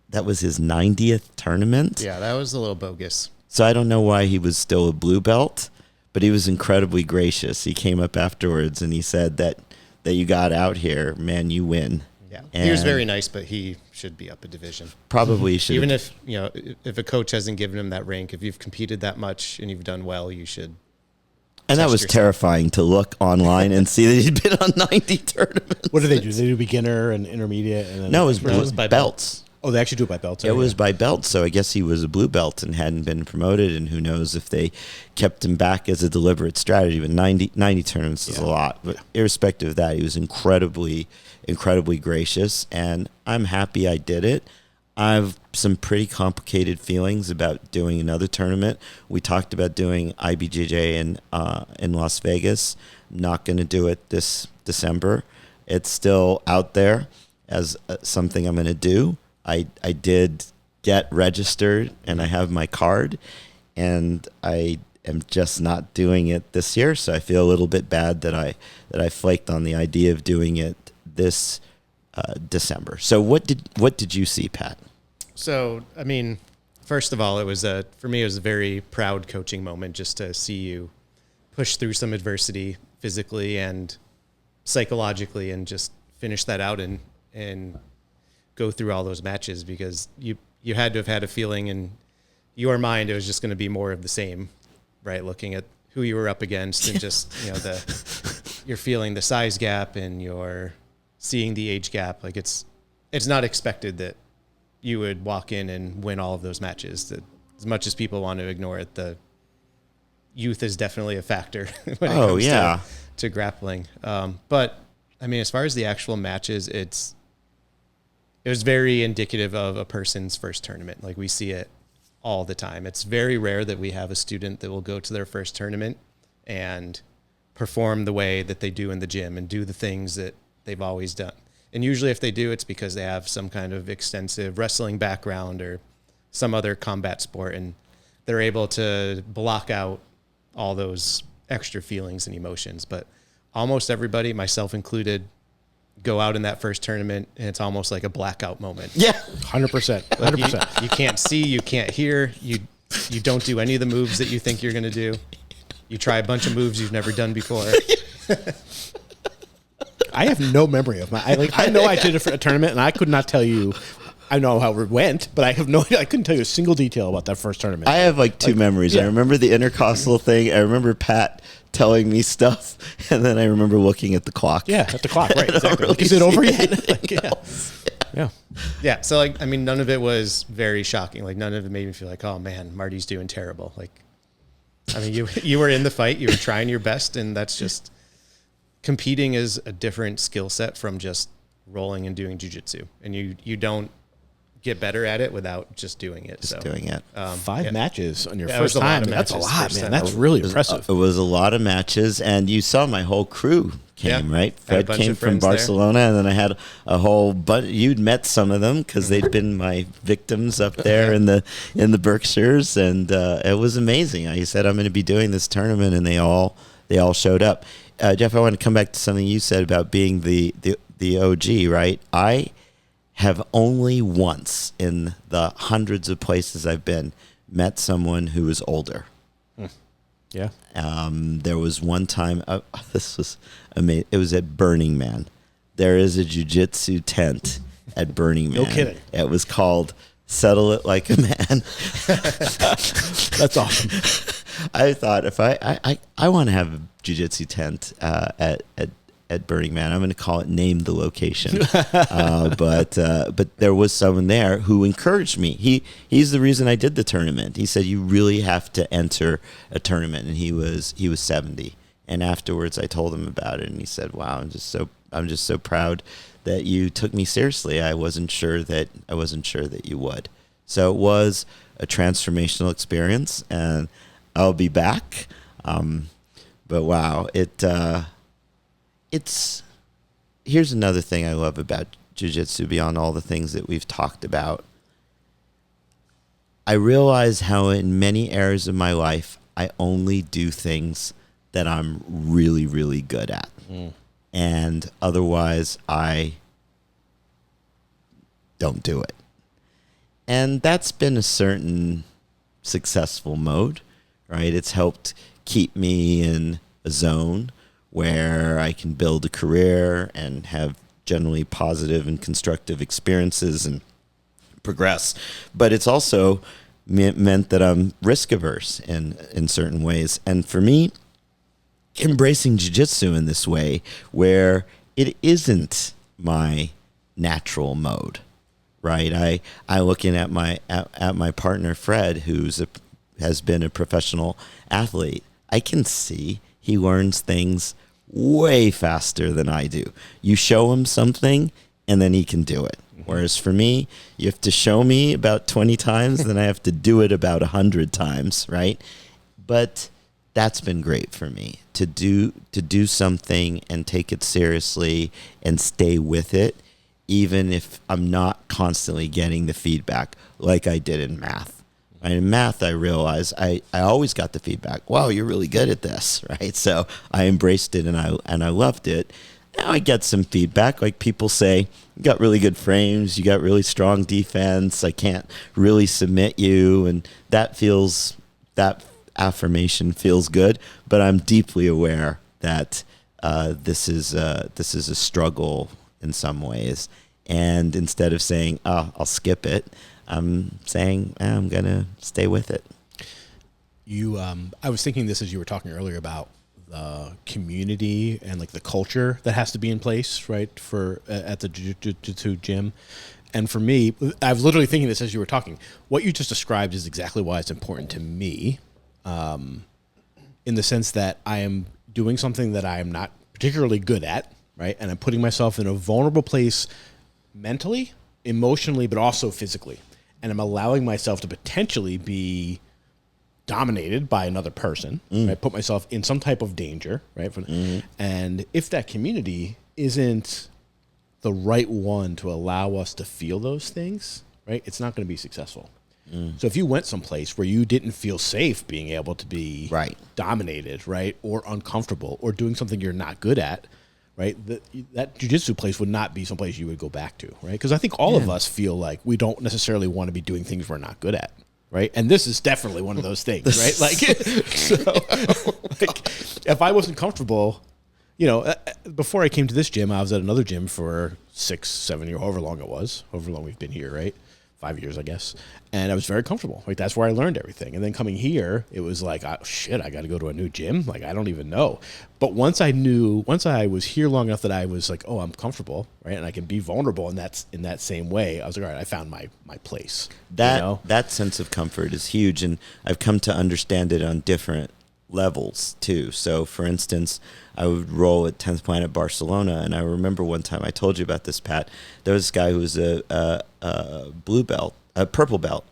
that was his 90th tournament. Yeah, that was a little bogus. So I don't know why he was still a blue belt, but he was incredibly gracious. He came up afterwards and he said that you got out here, man, you win. Yeah, and he was very nice, but he should be up a division. Probably should. Even if a coach hasn't given him that rank, if you've competed that much and you've done well, you should. And that was terrifying to look online and see that he'd been on 90 tournaments. What do? They do beginner and intermediate? And then no, it was by belts. Oh, they actually do it by belts. It was by belts, so I guess he was a blue belt and hadn't been promoted, and who knows if they kept him back as a deliberate strategy. But 90 tournaments is a lot. But irrespective of that, he was incredibly gracious, and I'm happy I did it. I have some pretty complicated feelings about doing another tournament. We talked about doing IBJJ in Las Vegas. Not going to do it this December. It's still out there as something I'm going to do. I did get registered, and I have my card, and I am just not doing it this year. So I feel a little bit bad that I flaked on the idea of doing it this December. So what did you see, Pat? So, I mean, first of all, for me, it was a very proud coaching moment just to see you push through some adversity physically and psychologically and just finish that out and go through all those matches, because you had to have had a feeling in your mind it was just going to be more of the same, right? Looking at who you were up against and just, you're feeling the size gap and you're seeing the age gap. Like it's not expected that you would walk in and win all of those matches. That, as much as people want to ignore it, the youth is definitely a factor when it comes to grappling. But I mean, as far as the actual matches, it's it was very indicative of a person's first tournament. Like we see it all the time. It's very rare that we have a student that will go to their first tournament and perform the way that they do in the gym and do the things that they've always done. And usually if they do, it's because they have some kind of extensive wrestling background or some other combat sport, and they're able to block out all those extra feelings and emotions. But almost everybody, myself included, go out in that first tournament and it's almost like a blackout moment. Yeah. 100%. 100%. You can't see, you can't hear, you don't do any of the moves that you think you're going to do. You try a bunch of moves you've never done before. I have no memory of I know I did a tournament and I could not tell you. I know how it went, but I have no idea. I couldn't tell you a single detail about that first tournament. I have like two memories. Yeah. I remember the intercostal thing. I remember Pat telling me stuff, and then I remember looking at the clock. Yeah, at the clock, right? Exactly. Really, is it over yet? Like, yeah. So like, I mean, none of it was very shocking. Like none of it made me feel like, oh man, Marty's doing terrible. Like, I mean, you were in the fight, you were trying your best, and that's just competing is a different skill set from just rolling and doing jiu-jitsu, and you don't get better at it without just doing it. Doing it. 5 matches on your first time. That's a lot, man. That's It really impressive. It was a lot of matches, and you saw my whole crew came, right? Fred came from Barcelona, and then I had a whole bunch. You'd met some of them because they'd been my victims up there in the Berkshires, and it was amazing. I said I'm going to be doing this tournament, and they all showed up. Jeff, I want to come back to something you said about being the OG, right? I have only once in the hundreds of places I've been met someone who was older. Yeah. There was one time, this was amazing. It was at Burning Man. There is a jiu-jitsu tent at Burning Man. No kidding. It was called Settle It Like a Man. That's awesome. I thought if I want to have a jiu-jitsu tent at Burning Man, I'm going to call it Name the Location. But there was someone there who encouraged me. He's the reason I did the tournament. He said, you really have to enter a tournament. And he was 70. And afterwards I told him about it, and he said, wow, I'm just so proud that you took me seriously. I wasn't sure that you would. So it was a transformational experience, and I'll be back. But wow, it's here's another thing I love about jiu-jitsu beyond all the things that we've talked about. I realize how in many areas of my life I only do things that I'm really, really good at. And otherwise I don't do it. And that's been a certain successful mode, right? It's helped keep me in a zone where I can build a career and have generally positive and constructive experiences and progress. But it's also meant that I'm risk averse in certain ways. And for me, embracing jiu-jitsu in this way, where it isn't my natural mode, right? I looking at my partner Fred, has been a professional athlete. I can see he learns things way faster than I do. You show him something, and then he can do it. Whereas for me, you have to show me about 20 times, then I have to do it about 100 times, right? But that's been great for me to do something and take it seriously and stay with it, even if I'm not constantly getting the feedback like I did in math. And in math, I realized I always got the feedback. Wow, you're really good at this, right? So I embraced it and I loved it. Now I get some feedback, like people say, you got really good frames, you got really strong defense, I can't really submit you, and that affirmation feels good. But I'm deeply aware that this is a struggle in some ways. And instead of saying, oh, I'll skip it, I'm saying I'm going to stay with it. I was thinking this as you were talking earlier about the community and like the culture that has to be in place, right, for at the jiu-jitsu gym. And for me, I was literally thinking this as you were talking. What you just described is exactly why it's important to me, in the sense that I am doing something that I am not particularly good at, right, and I'm putting myself in a vulnerable place mentally emotionally, but also physically. And I'm allowing myself to potentially be dominated by another person, right? Put myself in some type of danger, right? And if that community isn't the right one to allow us to feel those things, right, it's not going to be successful. So if you went someplace where you didn't feel safe being able to be dominated, right, or uncomfortable, or doing something you're not good at, right, that jiu-jitsu place would not be someplace you would go back to, right? Because I think all of us feel like we don't necessarily want to be doing things we're not good at. Right. And this is definitely one of those things, right? Like, so, like, if I wasn't comfortable, you know, before I came to this gym, I was at another gym for 6, 7 years, however long we've been here, right? 5 years, I guess. And I was very comfortable. Like, that's where I learned everything. And then coming here, it was like, oh, shit, I got to go to a new gym. Like, I don't even know. But once I was here long enough that I was like, oh, I'm comfortable, right? And I can be vulnerable in that same way. I was like, all right, I found my place. That sense of comfort is huge. And I've come to understand it on different levels too. So for instance, I would roll at 10th Planet Barcelona, and I remember one time, I told you about this, Pat, there was this guy who was a blue belt, a purple belt,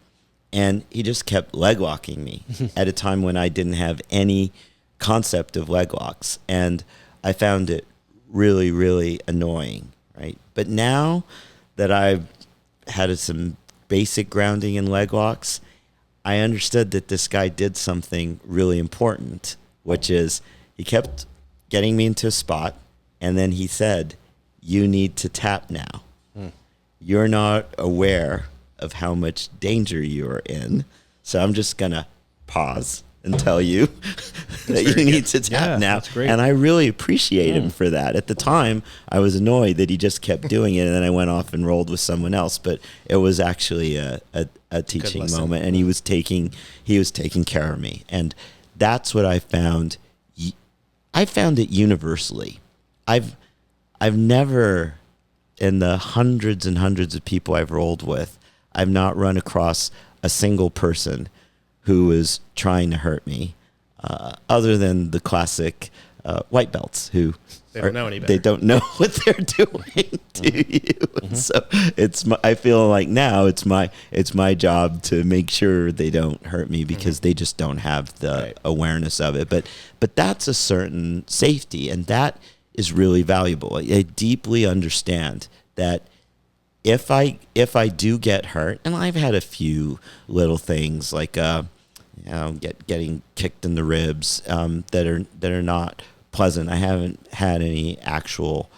and he just kept leg locking me at a time when I didn't have any concept of leg locks, and I found it really, really annoying, right? But now that I've had some basic grounding in leg locks, I understood that this guy did something really important, which is he kept getting me into a spot, and then he said, you need to tap now. You're not aware of how much danger you're in, so I'm just going to pause and tell you that you need to tap now. And I really appreciate him for that. At the time, I was annoyed that he just kept doing it, and then I went off and rolled with someone else, but it was actually a teaching moment, and he was taking care of me. And that's what I found. I found it universally. I've never, in the hundreds and hundreds of people I've rolled with, I've not run across a single person who was trying to hurt me, other than the classic white belts who they don't know any better. They don't know what they're doing to you. So I feel like now it's my job to make sure they don't hurt me, because they just don't have the awareness of it. But that's a certain safety, and that is really valuable. I deeply understand that if I do get hurt, and I've had a few little things like getting kicked in the ribs that are not pleasant. I haven't had any actual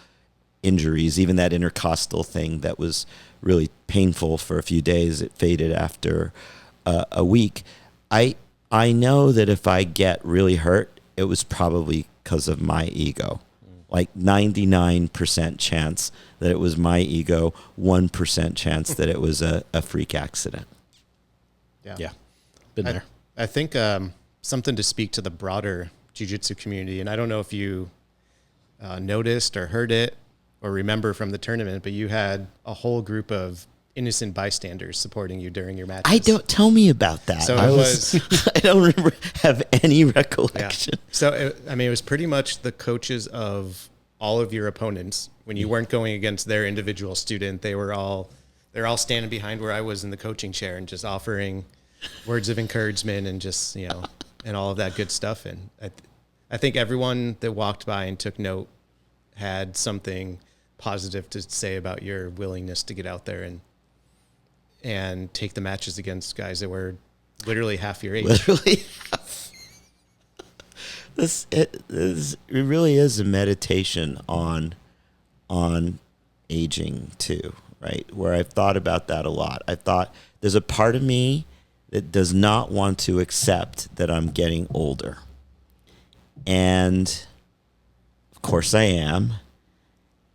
injuries. Even that intercostal thing that was really painful for a few days, it faded after a week. I know that if I get really hurt, it was probably because of my ego. Like 99% chance that it was my ego, 1% chance that it was a freak accident. Yeah. Been there. I think something to speak to the broader jiu-jitsu community, and I don't know if you noticed or heard it or remember from the tournament, but you had a whole group of innocent bystanders supporting you during your matches. I don't tell me about that. So I don't have any recollection. Yeah. So it was pretty much the coaches of all of your opponents. When you weren't going against their individual student, they're all standing behind where I was in the coaching chair and just offering words of encouragement and just, and all of that good stuff. And I think everyone that walked by and took note had something positive to say about your willingness to get out there and take the matches against guys that were literally half your age. Literally half. It really is a meditation on aging too, right? Where I've thought about that a lot. I thought there's a part of me that does not want to accept that I'm getting older. And of course I am.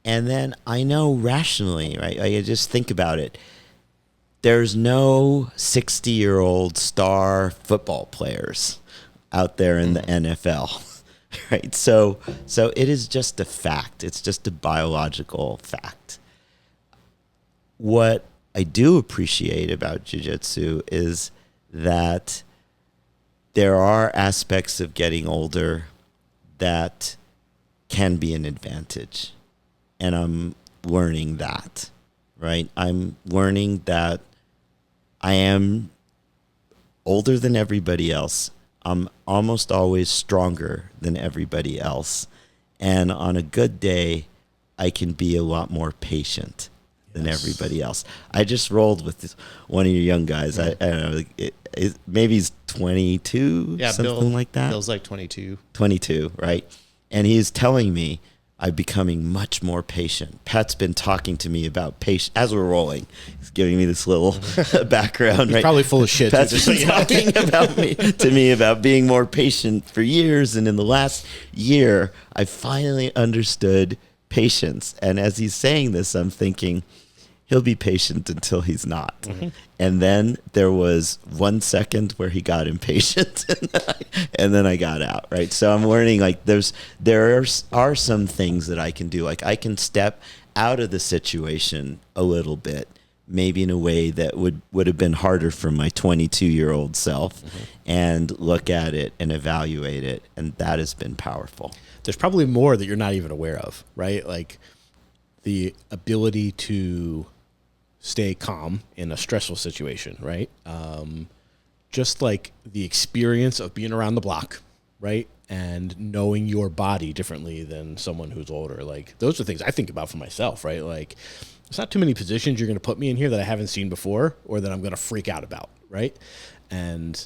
And then I know rationally, right? I just think about it. There's no 60-year-old star football players out there in the NFL, right? So it is just a fact. It's just a biological fact. What I do appreciate about jiu-jitsu is that there are aspects of getting older that can be an advantage. And I'm learning that, right? I'm learning that I am older than everybody else. I'm almost always stronger than everybody else. And on a good day, I can be a lot more patient than everybody else. I just rolled with one of your young guys. I don't know, maybe he's 22, something like that. Bill's like 22. 22, right? And he's telling me I'm becoming much more patient. Pat's been talking to me about patience as we're rolling. He's giving me this little background. He's right? probably full of shit. Pat's been talking to me about being more patient for years. And in the last year, I finally understood patience. And as he's saying this, I'm thinking, he'll be patient until he's not. Mm-hmm. And then there was 1 second where he got impatient and then I got out, right? So I'm learning like there are some things that I can do. Like I can step out of the situation a little bit, maybe in a way that would have been harder for my 22-year-old self, and look at it and evaluate it. And that has been powerful. There's probably more that you're not even aware of, right? Like the ability to stay calm in a stressful situation, right? Just like the experience of being around the block, right? And knowing your body differently than someone who's older. Like those are things I think about for myself, right? Like there's not too many positions you're going to put me in here that I haven't seen before or that I'm going to freak out about, right? And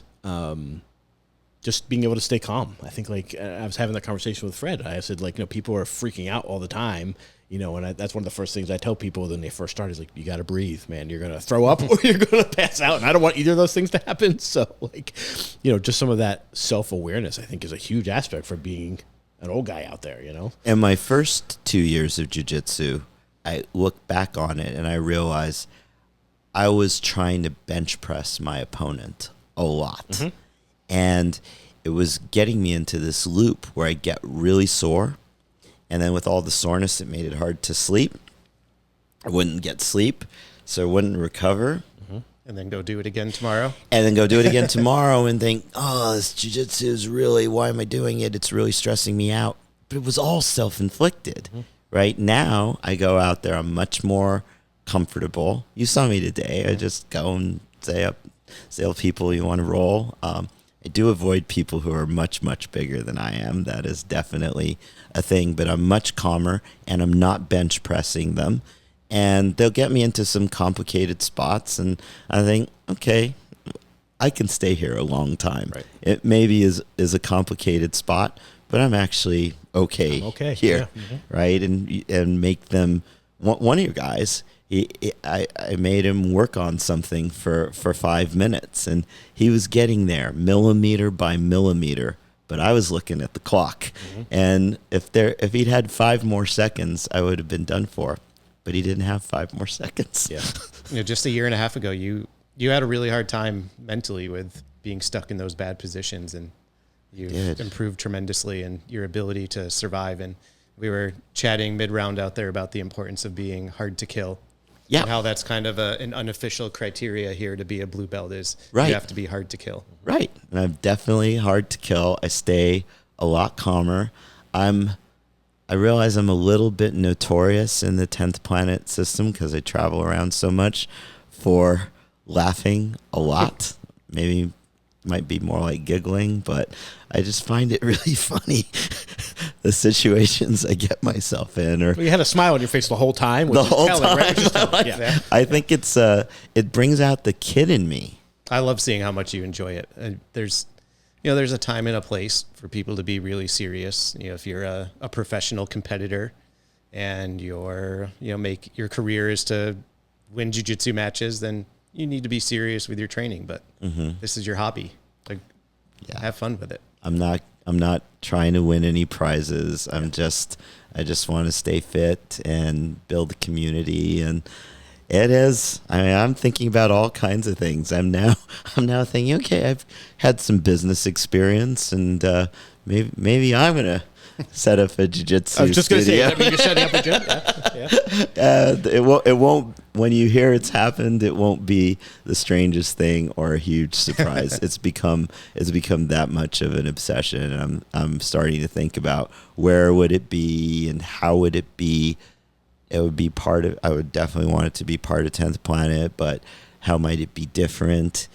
just being able to stay calm. I think like I was having that conversation with Fred. I said like, people are freaking out all the time. And that's one of the first things I tell people when they first start is like, you got to breathe, man. You're going to throw up or you're going to pass out. And I don't want either of those things to happen. So like, just some of that self-awareness, I think, is a huge aspect for being an old guy out there, In my first 2 years of jiu-jitsu, I look back on it and I realize I was trying to bench press my opponent a lot. Mm-hmm. And it was getting me into this loop where I get really sore. And then with all the soreness, it made it hard to sleep. I wouldn't get sleep, so I wouldn't recover. Mm-hmm. And then go do it again tomorrow. And then go do it again tomorrow and think, this jiu-jitsu is really, why am I doing it? It's really stressing me out. But it was all self-inflicted. Mm-hmm. Right now, I go out there, I'm much more comfortable. You saw me today. Mm-hmm. I just go and say people you want to roll. I do avoid people who are much, much bigger than I am. That is definitely a thing, but I'm much calmer and I'm not bench pressing them. And they'll get me into some complicated spots. And I think, okay, I can stay here a long time. Right. It maybe is a complicated spot, but I'm actually okay here. Yeah. Mm-hmm. Right. And make them, one of your guys, I made him work on something for 5 minutes, and he was getting there millimeter by millimeter, but I was looking at the clock. Mm-hmm. And if he'd had 5 more seconds, I would have been done for, but he didn't have 5 more seconds. Yeah. Just a year and a half ago, you had a really hard time mentally with being stuck in those bad positions, and you've improved tremendously in your ability to survive. And we were chatting mid-round out there about the importance of being hard to kill. Yeah, and how that's kind of an unofficial criteria here to be a blue belt is you have to be hard to kill. Right, and I'm definitely hard to kill. I stay a lot calmer. I realize I'm a little bit notorious in the 10th Planet system because I travel around so much for laughing a lot. Maybe might be more like giggling, but I just find it really funny. The situations I get myself in, or you had a smile on your face the whole time. The whole time, right? Yeah. I think it brings out the kid in me. I love seeing how much you enjoy it. There's a time and a place for people to be really serious. If you're a professional competitor, and your career is to win jiu-jitsu matches, then you need to be serious with your training. But this is your hobby. Have fun with it. I'm not trying to win any prizes. I just want to stay fit and build a community. And I'm thinking about all kinds of things. I'm now thinking, okay, I've had some business experience, and maybe I'm gonna set up a jiu-jitsu. I was just going to say, I mean, you're setting up a gym. Yeah. It won't. When you hear it's happened, it won't be the strangest thing or a huge surprise. It's become that much of an obsession, and I'm starting to think about where would it be and how would it be it would be I would definitely want it to be part of 10th Planet, but how might it be different?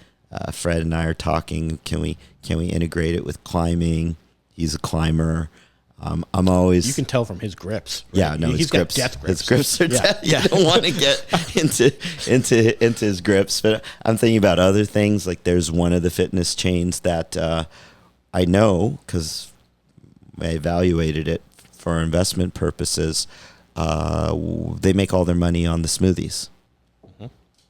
Fred and I are talking, can we integrate it with climbing? He's a climber. I'm always. You can tell from his grips. Right? Yeah, no, he's got death grips. His grips are death. You don't want to get into his grips. But I'm thinking about other things. Like there's one of the fitness chains that I know because I evaluated it for investment purposes. They make all their money on the smoothies.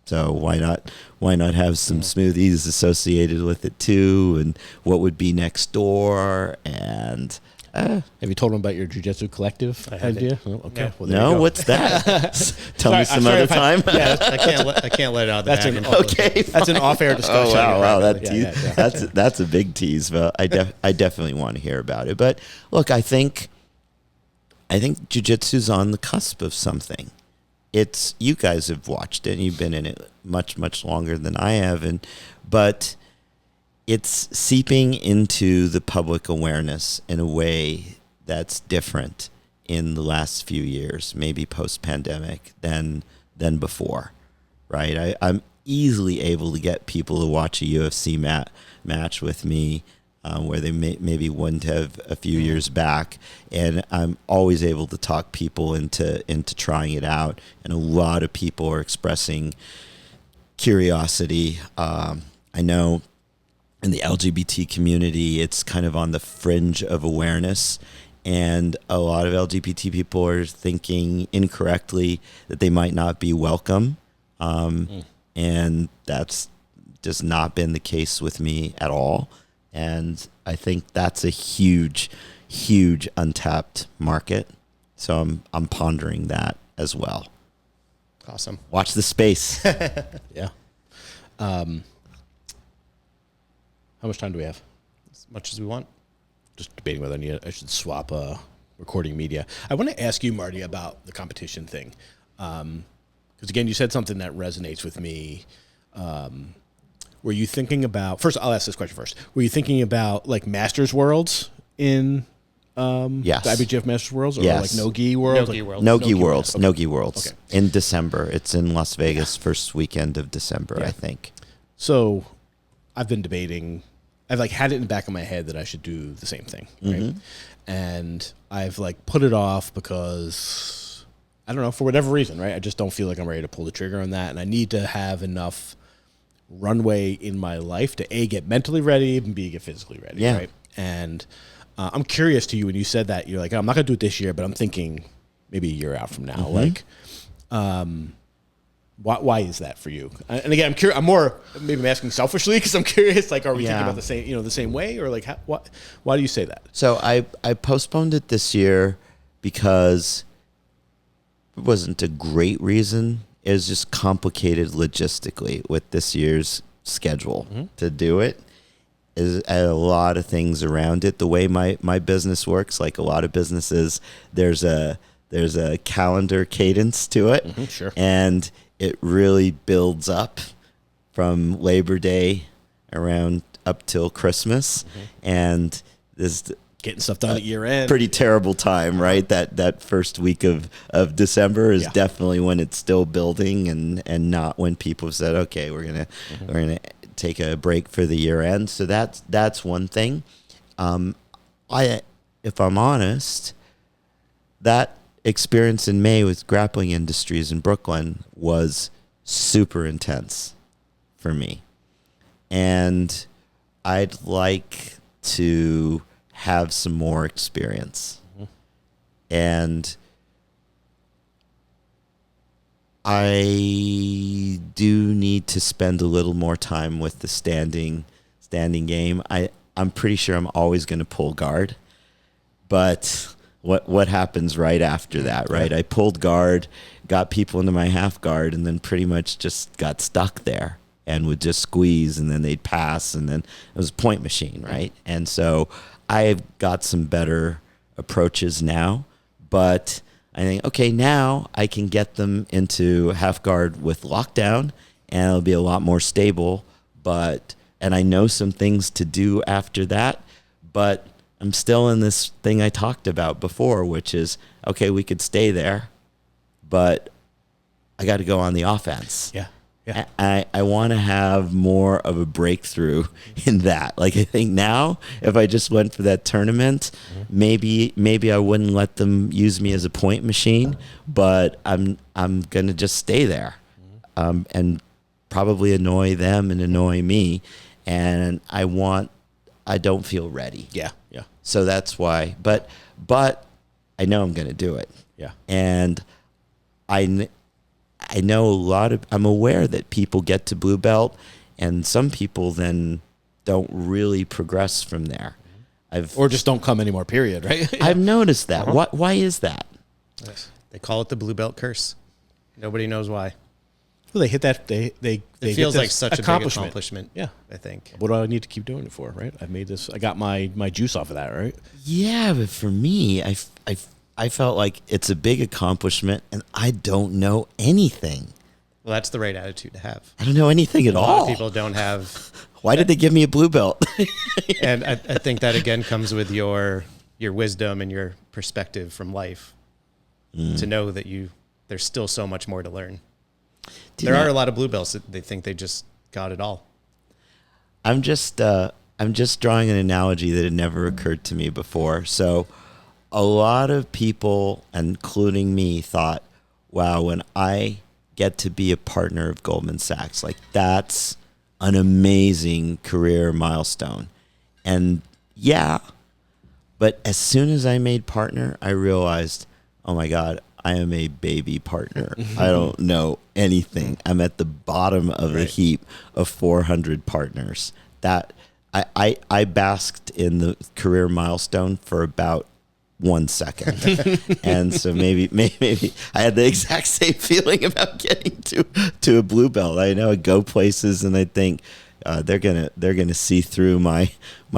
So why not have some smoothies associated with it too? And what would be next door? And have you told them about your Jiu Jitsu collective idea? Oh, okay. No. Well, no, what's that? Tell me some other time. I can't let it out of the bag. Okay. That's an off-air discussion. Oh wow, that's a big tease. But I definitely want to hear about it. But look, I think jiu-jitsu's on the cusp of something. You guys have watched it and you've been in it much, much longer than I have. But it's seeping into the public awareness in a way that's different in the last few years, maybe post-pandemic than before, right? I'm easily able to get people to watch a UFC match with me, where they maybe wouldn't have a few years back, and I'm always able to talk people into trying it out, and a lot of people are expressing curiosity. I know in the LGBT community, it's kind of on the fringe of awareness, and a lot of LGBT people are thinking incorrectly that they might not be welcome, and that's just not been the case with me at all. And I think that's a huge, huge untapped market. So I'm pondering that as well. Awesome. Watch the space. Yeah. How much time do we have? As much as we want. Just debating whether I should swap recording media. I want to ask you, Marty, about the competition thing. Because, again, you said something that resonates with me. Were you thinking about, first, I'll ask this question first. Were you thinking about like Masters Worlds in yes. the IBJJF Masters Worlds or yes. like No-Gi Worlds? No-Gi Worlds. Okay. No-Gi Worlds. Okay. In December. It's in Las Vegas, first weekend of December, I think. So I've been debating, I've like had it in the back of my head that I should do the same thing, right? And I've like put it off because, I don't know, for whatever reason, right? I just don't feel like I'm ready to pull the trigger on that. And I need to have enough runway in my life to A, get mentally ready, and B, get physically ready, right? And I'm curious to you when you said that, you're like, I'm not going to do it this year, but I'm thinking maybe a year out from now. Like, why is that for you? And again, I'm curious, maybe I'm asking selfishly because I'm curious, like, are we thinking about the same way, or like, why do you say that? So I postponed it this year because it wasn't a great reason. It was just complicated logistically with this year's schedule to do it. Is a lot of things around it. The way my business works, like a lot of businesses, there's a calendar cadence to it, Sure. And it really builds up from Labor Day around up till Christmas, and this. Getting stuff done at year end. Pretty terrible time, right? That first week of December is definitely when it's still building and not when people have said, okay, we're gonna take a break for the year end. So that's one thing. If I'm honest, that experience in May with Grappling Industries in Brooklyn was super intense for me. And I'd like to have some more experience. And I do need to spend a little more time with the standing game. I'm pretty sure I'm always going to pull guard, but what happens right after that, right? I pulled guard, got people into my half guard, and then pretty much just got stuck there and would just squeeze, and then they'd pass, and then it was a point machine, right? And so I've got some better approaches now, but I think, okay, now I can get them into half guard with lockdown, and it'll be a lot more stable, and I know some things to do after that, but I'm still in this thing I talked about before, which is, okay, we could stay there, but I got to go on the offense. Yeah. Yeah. I want to have more of a breakthrough in that. Like, I think now, if I just went for that tournament, maybe I wouldn't let them use me as a point machine, but I'm gonna just stay there, and probably annoy them and annoy me, and I don't feel ready. Yeah. Yeah. So that's why. But I know I'm gonna do it. Yeah. And I know I'm aware that people get to blue belt, and some people then don't really progress from there. Or just don't come anymore, period, right? I've noticed that. Why is that? They call it the blue belt curse. Nobody knows why. Well, they hit that. They It get feels this like such a big accomplishment. Yeah. I think. What do I need to keep doing it for, right? I made this. I got my juice off of that, right? Yeah, but for me, I felt like it's a big accomplishment, and I don't know anything. Well, that's the right attitude to have. I don't know anything at A all. lot of people don't have. Why did they give me a blue belt? And I think that again comes with your wisdom and your perspective from life, to know that there's still so much more to learn. There are a lot of blue belts that they think they just got it all. I'm just drawing an analogy that had never occurred to me before. So a lot of people, including me, thought, wow, when I get to be a partner of Goldman Sachs, like, that's an amazing career milestone. And yeah, but as soon as I made partner, I realized, oh my God, I am a baby partner. I don't know anything. I'm at the bottom of the heap of 400 partners. That I basked in the career milestone for about 1 second. And so maybe I had the exact same feeling about getting to a blue belt. I know I go places and I think they're gonna see through my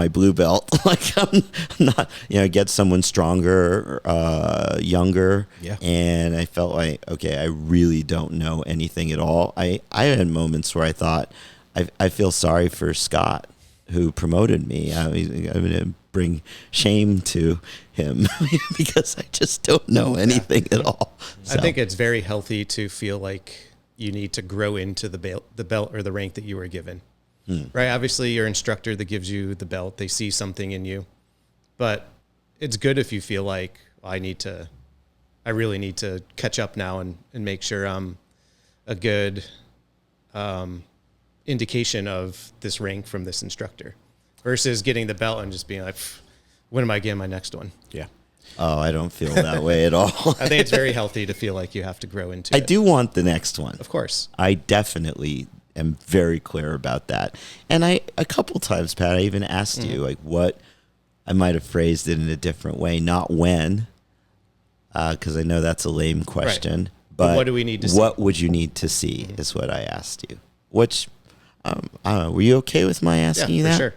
blue belt. Like, I'm not, get someone stronger, younger. Yeah. And I felt like, okay, I really don't know anything at all. I had moments where I thought, I feel sorry for Scott, who promoted me. I'm going to bring shame to him because I just don't know anything at all. So. I think it's very healthy to feel like you need to grow into the belt or the rank that you were given. Right? Obviously, your instructor that gives you the belt, they see something in you. But it's good if you feel like, I really need to catch up now and make sure I'm a good indication of this rank from this instructor, versus getting the belt and just being like, when am I getting my next one? Yeah. Oh, I don't feel that way at all. I think it's very healthy to feel like you have to grow into it. I do want the next one. Of course. I definitely am very clear about that. And a couple times, Pat, I even asked you, like, what, I might have phrased it in a different way, not when, because I know that's a lame question. Right. But what do we need to see? What would you need to see is what I asked you. Which, I don't know, were you okay with my asking you that? Yeah, for sure.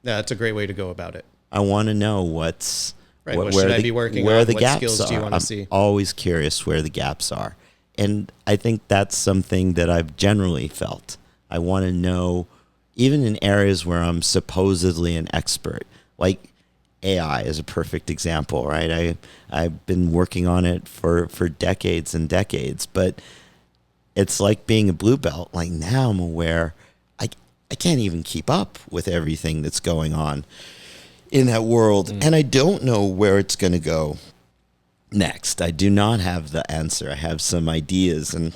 Yeah, that's a great way to go about it. I want to know what's... Right, what should I be working where on? the What gaps skills do you want to see? I'm always curious where the gaps are. And I think that's something that I've generally felt. I want to know, even in areas where I'm supposedly an expert, like AI is a perfect example, right? I've been working on it for decades and decades, but it's like being a blue belt. Like, now I'm aware I can't even keep up with everything that's going on in that world. And I don't know where it's going to go next. I do not have the answer. I have some ideas, and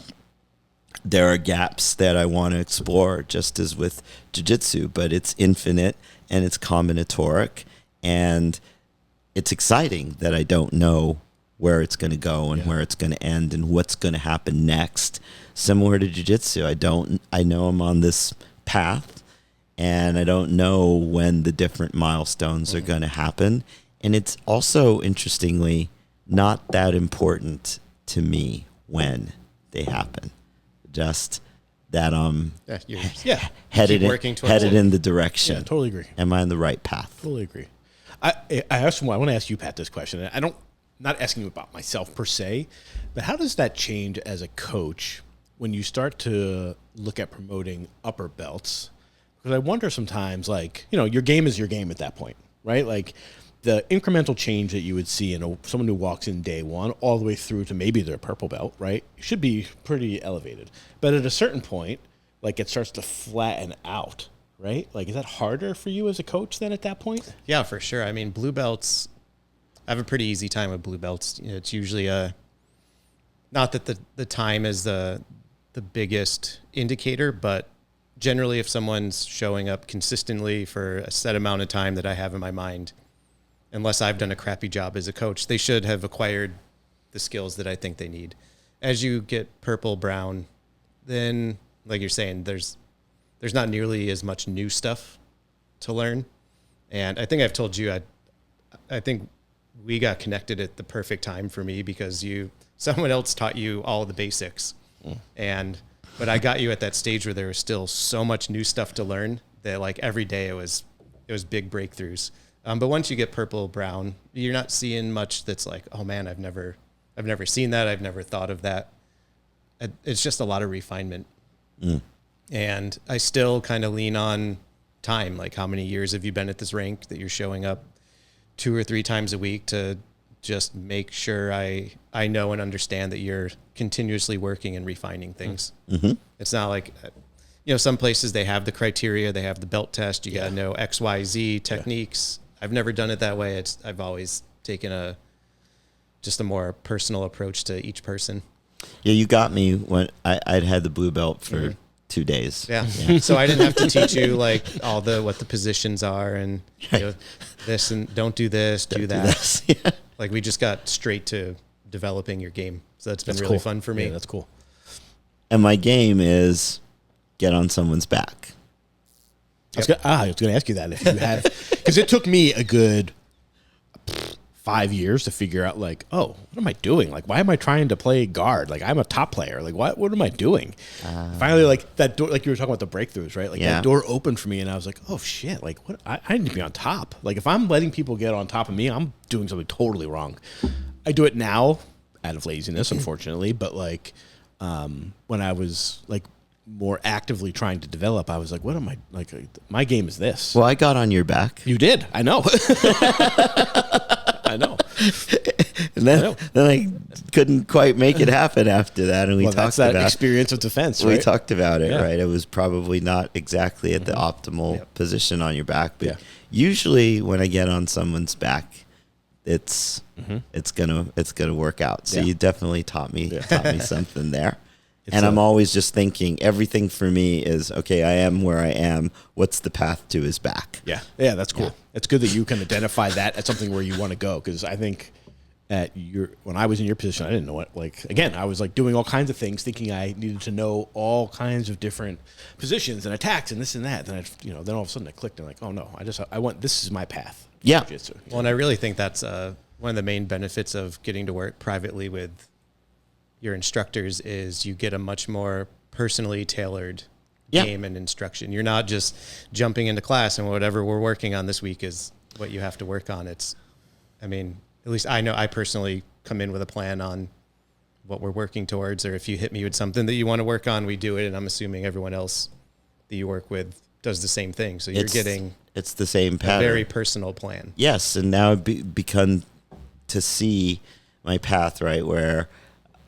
there are gaps that I want to explore, just as with jiu-jitsu, but it's infinite and it's combinatoric, and it's exciting that I don't know where it's going to go and where it's going to end and what's going to happen next. Similar to jiu-jitsu, I know I'm on this path, and I don't know when the different milestones are going to happen. And it's also, interestingly, not that important to me when they happen. Just that I'm headed in the direction. Yeah, totally agree. Am I on the right path? Totally agree. I want to ask you, Pat, this question. I don't, not asking you about myself per se, but how does that change as a coach when you start to look at promoting upper belts? Because I wonder sometimes, like, your game is your game at that point, right? Like, the incremental change that you would see in someone who walks in day one all the way through to maybe their purple belt, right, should be pretty elevated. But at a certain point, like it starts to flatten out, right? Like, is that harder for you as a coach then at that point? Yeah, for sure. I mean, blue belts, I have a pretty easy time with blue belts. You know, it's usually not that the time is the biggest indicator, but generally if someone's showing up consistently for a set amount of time that I have in my mind, unless I've done a crappy job as a coach, they should have acquired the skills that I think they need. As you get purple, brown, then like you're saying, there's not nearly as much new stuff to learn. And I think I've told you, I think we got connected at the perfect time for me because someone else taught you all the basics. But I got you at that stage where there was still so much new stuff to learn that like every day it was big breakthroughs. But once you get purple, brown, you're not seeing much that's like, oh man, I've never seen that. I've never thought of that. It's just a lot of refinement. And I still kind of lean on time. Like, how many years have you been at this rank that you're showing up 2 or 3 times a week to just make sure I know and understand that you're continuously working and refining things. It's not like, some places they have the criteria, they have the belt test. You got to know X, Y, Z techniques. I've never done it that way. I've always taken just a more personal approach to each person. Yeah, you got me when I'd had the blue belt for 2 days. Yeah. So I didn't have to teach you like all what the positions are and this and don't do this, do that. Yeah. Like we just got straight to developing your game. So that's been really fun for me. Yeah, that's cool. And my game is get on someone's back. I was going to ask you that if you have, because it took me a good 5 years to figure out like, oh, what am I doing? Like, why am I trying to play guard? Like, I'm a top player. Like, what am I doing? Finally, like that door, like you were talking about the breakthroughs, right? Like that door opened for me and I was like, oh shit, like what? I need to be on top. Like if I'm letting people get on top of me, I'm doing something totally wrong. I do it now out of laziness, unfortunately, but like when I was like more actively trying to develop, I was like, what am I, like my game is this. Well, I got on your back. You did. I know. I know. And then I couldn't quite make it happen after that. And we talked about experience of defense, right? We talked about it, right? It was probably not exactly at the optimal position on your back. But usually when I get on someone's back, it's gonna work out. So you definitely taught me something there. And I'm always just thinking everything for me is, okay, I am where I am. What's the path to his back? Yeah. Yeah, that's cool. Yeah. It's good that you can identify that as something where you want to go. Because I think when I was in your position, I didn't know what, like, again, I was like doing all kinds of things, thinking I needed to know all kinds of different positions and attacks and this and that. Then then all of a sudden I clicked and like, oh no, this is my path. Yeah. Jiu-jitsu. Well, and I really think that's one of the main benefits of getting to work privately with your instructors is you get a much more personally tailored game and instruction. You're not just jumping into class and whatever we're working on this week is what you have to work on. At least I know I personally come in with a plan on what we're working towards, or if you hit me with something that you want to work on, we do it. And I'm assuming everyone else that you work with does the same thing. So it's the same pattern. A very personal plan. Yes. And now I've begun to see my path, right, where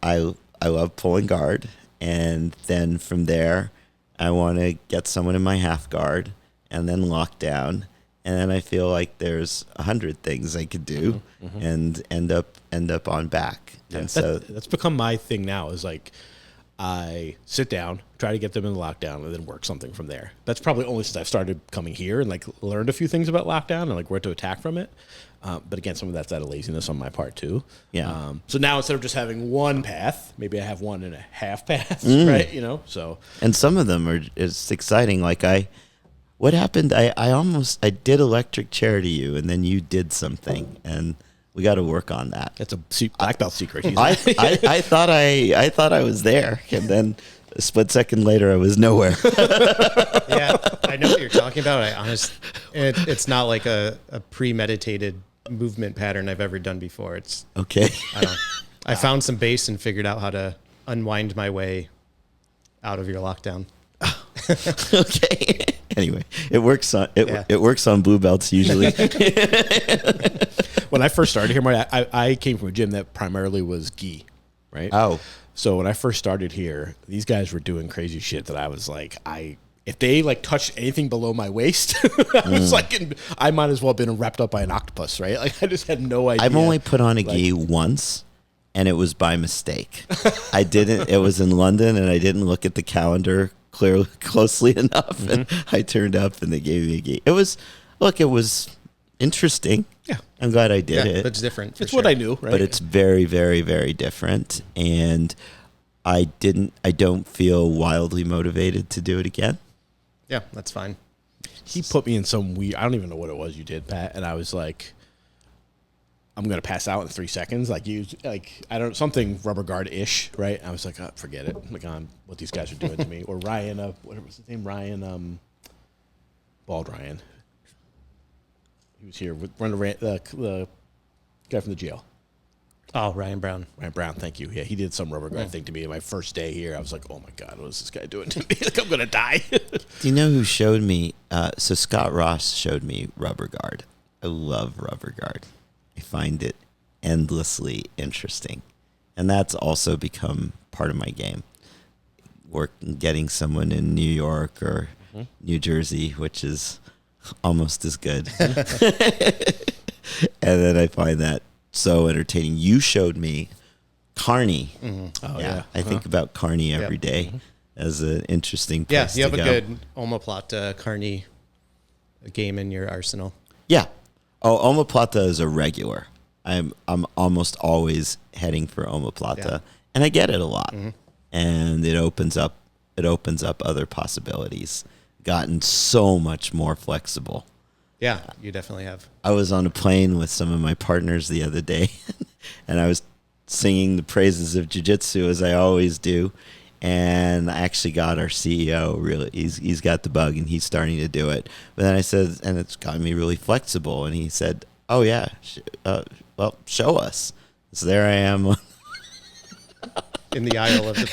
I love pulling guard, and then from there, I want to get someone in my half guard, and then lock down, and then I feel like there's 100 things I could do, and end up on back. Yeah, and so that's become my thing now. Is like I sit down, try to get them in the lockdown, and then work something from there. That's probably only since I've started coming here and like learned a few things about lockdown and like where to attack from it. But again, some of that's out of laziness on my part too. Yeah. So now instead of just having one path, maybe I have 1.5 paths, right? So. And some of them it's exciting. Like what happened? I did electric chair to you, and then you did something, and we got to work on that. That's a black belt secret. I thought I was there, and then a split second later I was nowhere. Yeah, I know what you're talking about. It's not like a premeditated movement pattern I've ever done before. It's okay. I found some base and figured out how to unwind my way out of your lockdown. Okay. Anyway, it works on it works on blue belts usually. When I first started here, Marty, I came from a gym that primarily was gi, right? Oh. So when I first started here, these guys were doing crazy shit that I was like, if they like touched anything below my waist, I was like, I might as well have been wrapped up by an octopus, right? Like I just had no idea. I've only put on a gi once, and it was by mistake. I didn't. It was in London, and I didn't look at the calendar closely enough, and I turned up, and they gave me a gi. It was interesting. Yeah, I'm glad I did it. But it's different. It's what I knew, right? But it's very, very, very different, and I don't feel wildly motivated to do it again. Yeah, that's fine. He put me in some weird, I don't even know what it was you did, Pat, and I was like, I'm going to pass out in 3 seconds. Something rubber guard-ish, right? I was like, oh, forget it. Like, on what these guys are doing to me. Or Ryan, what was his name? Ryan, Bald Ryan. He was here with the guy from the jail. Oh, Ryan Brown. Ryan Brown, thank you. Yeah, he did some rubber guard thing to me. My first day here, I was like, oh my God, what is this guy doing to me? Like, I'm going to die. Do you know who showed me? So Scott Ross showed me rubber guard. I love rubber guard. I find it endlessly interesting. And that's also become part of my game. Getting someone in New York or New Jersey, which is almost as good. And then I find that so entertaining. You showed me Carney. Oh, yeah. I think about Carney every day as an interesting place you have to go. a good omoplata Carney game in your arsenal. Yeah. Oh, omoplata is a regular. I'm almost always heading for omoplata, and I get it a lot. And it opens up other possibilities. Gotten so much more flexible. Yeah, you definitely have. I was on a plane with some of my partners the other day, and I was singing the praises of jiu-jitsu as I always do. And I actually got our CEO really, he's got the bug and he's starting to do it. But then I said, and it's gotten me really flexible. And he said, oh yeah, well, show us. So there I am. In the aisle of the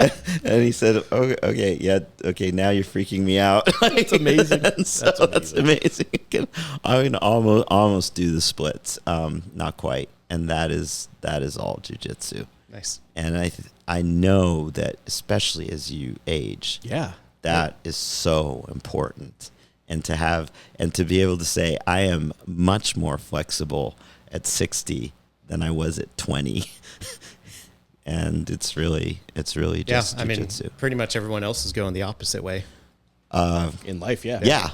plane. And he said, okay, yeah, okay, now you're freaking me out. That's amazing. That's amazing. I can almost do the splits, not quite. And that is all jiu-jitsu. Nice. And I know that especially as you age, that is so important. And to be able to say I am much more flexible at 60 than I was at 20. And it's really just jiu-jitsu. I mean, pretty much everyone else is going the opposite way. In life, Yeah.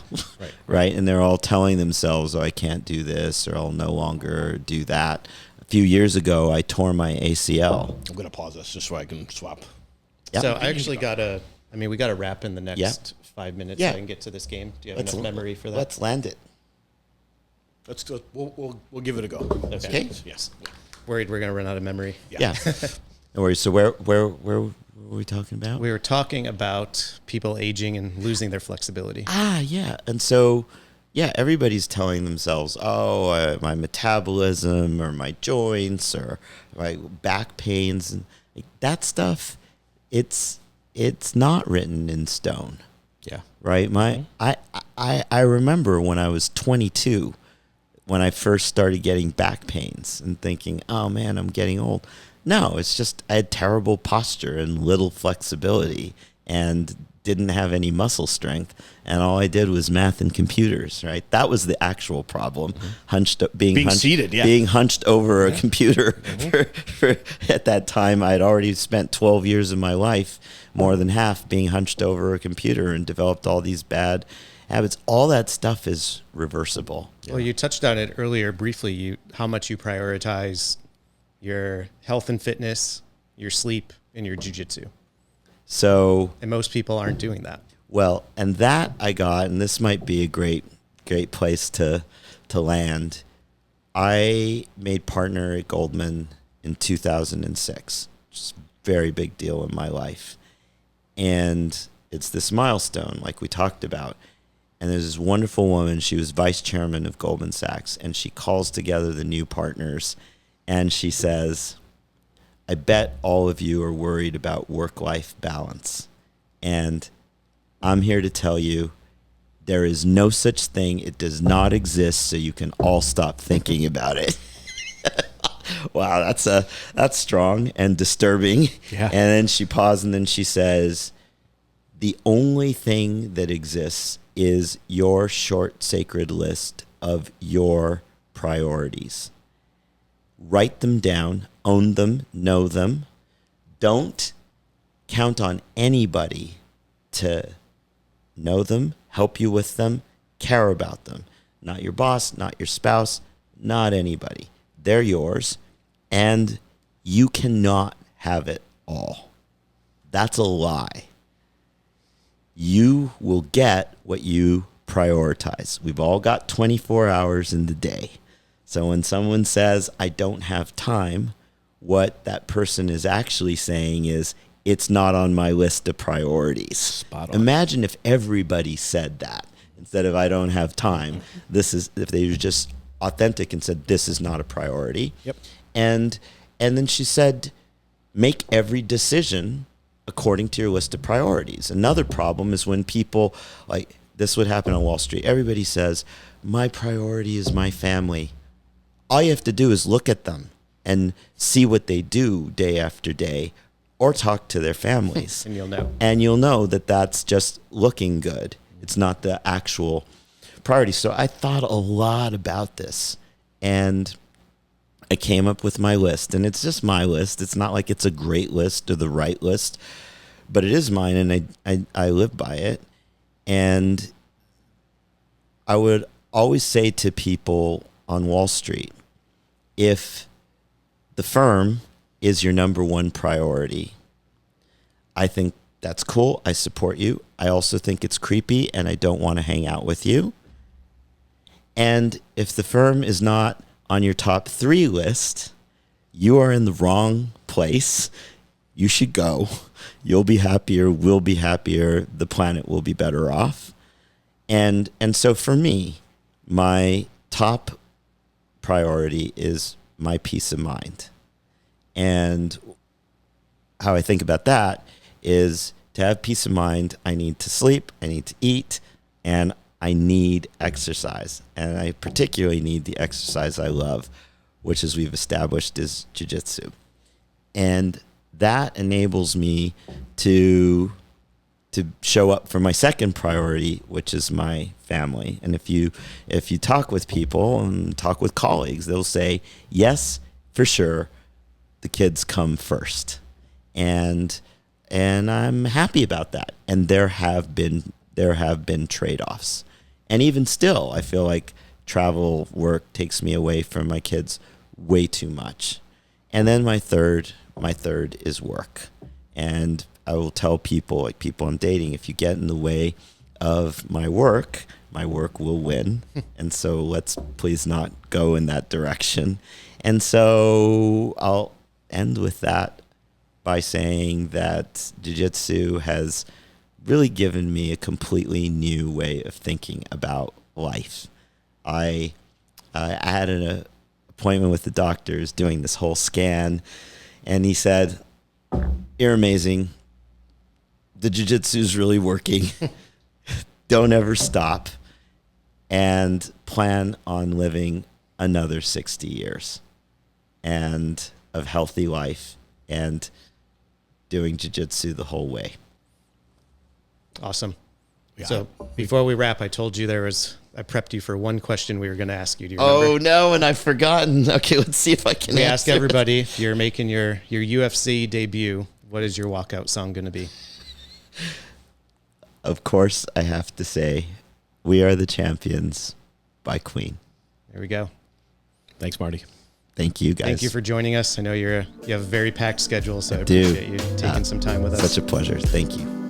Right. And they're all telling themselves, oh, I can't do this, or I'll no longer do that. A few years ago, I tore my ACL. I'm going to pause this just so I can swap. Yep. So I actually we got to wrap in the next 5 minutes so I can get to this game. Do you have enough memory for that? Let's land it. Let's go. We'll give it a go. Okay. Yes. Worried we're going to run out of memory. Yeah. No worries. So where were we talking about? We were talking about people aging and losing their flexibility. Yeah. And so, everybody's telling themselves, oh, my metabolism or my joints or my back pains and that stuff, it's not written in stone. Yeah. Right? I remember when I was 22, when I first started getting back pains and thinking, oh man, I'm getting old. No, it's just I had terrible posture and little flexibility and didn't have any muscle strength. And all I did was math and computers, right? That was the actual problem. Being seated, being hunched over a computer. For at that time, I'd already spent 12 years of my life, more than half, being hunched over a computer and developed all these bad habits. All that stuff is reversible. Well, you touched on it earlier briefly, how much you prioritize your health and fitness, your sleep, and your jiu-jitsu. And most people aren't doing that. Well, and that I got, and this might be a great place to land. I made partner at Goldman in 2006, which is a very big deal in my life. And it's this milestone, like we talked about. And there's this wonderful woman, she was vice chairman of Goldman Sachs, and she calls together the new partners, and she says, I bet all of you are worried about work-life balance. And I'm here to tell you there is no such thing. It does not exist, so you can all stop thinking about it. Wow, that's strong and disturbing. Yeah. And then she paused, and then she says, the only thing that exists is your short sacred list of your priorities. Write them down, own them, know them. Don't count on anybody to know them, help you with them, care about them. Not your boss, not your spouse, not anybody. They're yours, and you cannot have it all. That's a lie. You will get what you prioritize. We've all got 24 hours in the day. So when someone says, I don't have time, what that person is actually saying is, it's not on my list of priorities. Spot on. Imagine if everybody said that instead of I don't have time. This is if they were just authentic and said this is not a priority. Yep. And then she said, make every decision according to your list of priorities. Another problem is when people, like this would happen on Wall Street. Everybody says, my priority is my family. All you have to do is look at them and see what they do day after day, or talk to their families. And you'll know. And you'll know that that's just looking good. It's not the actual priority. So I thought a lot about this, and I came up with my list, and it's just my list. It's not like it's a great list or the right list, but it is mine, and I live by it. And I would always say to people on Wall Street, if the firm is your number one priority, I think that's cool. I support you. I also think it's creepy, and I don't want to hang out with you. And if the firm is not on your top 3 list, you are in the wrong place. You should go. You'll be happier. We'll be happier. The planet will be better off. And so for me, my top priority is my peace of mind. And how I think about that is, to have peace of mind, I need to sleep, I need to eat, and I need exercise. And I particularly need the exercise I love, which, as we've established, is Jiu Jitsu. And that enables me to show up for my second priority, which is my family. And if you talk with people and talk with colleagues, they'll say, yes, for sure, the kids come first. And I'm happy about that. And there have been trade-offs. And even still, I feel like travel work takes me away from my kids way too much. And then my third is work. And I will tell people, like people I'm dating, if you get in the way of my work will win. And so let's please not go in that direction. And so I'll end with that by saying that Jiu-Jitsu has really given me a completely new way of thinking about life. I had an appointment with the doctors doing this whole scan, and he said, you're amazing. The Jiu-Jitsu is really working. Don't ever stop, and plan on living another 60 years and of healthy life and doing Jiu-Jitsu the whole way. Awesome. Yeah. So before we wrap, I told you I prepped you for one question we were going to ask you. Do you remember? Oh, no, and I've forgotten. Okay, let's see if I can We answer ask everybody, if you're making your UFC debut, what is your walkout song going to be? Of course, I have to say, We Are the Champions by Queen. There we go. Thanks, Marty. Thank you, guys. Thank you for joining us. I know you have a very packed schedule, so I do. appreciate you taking some time with us. Such a pleasure. Thank you.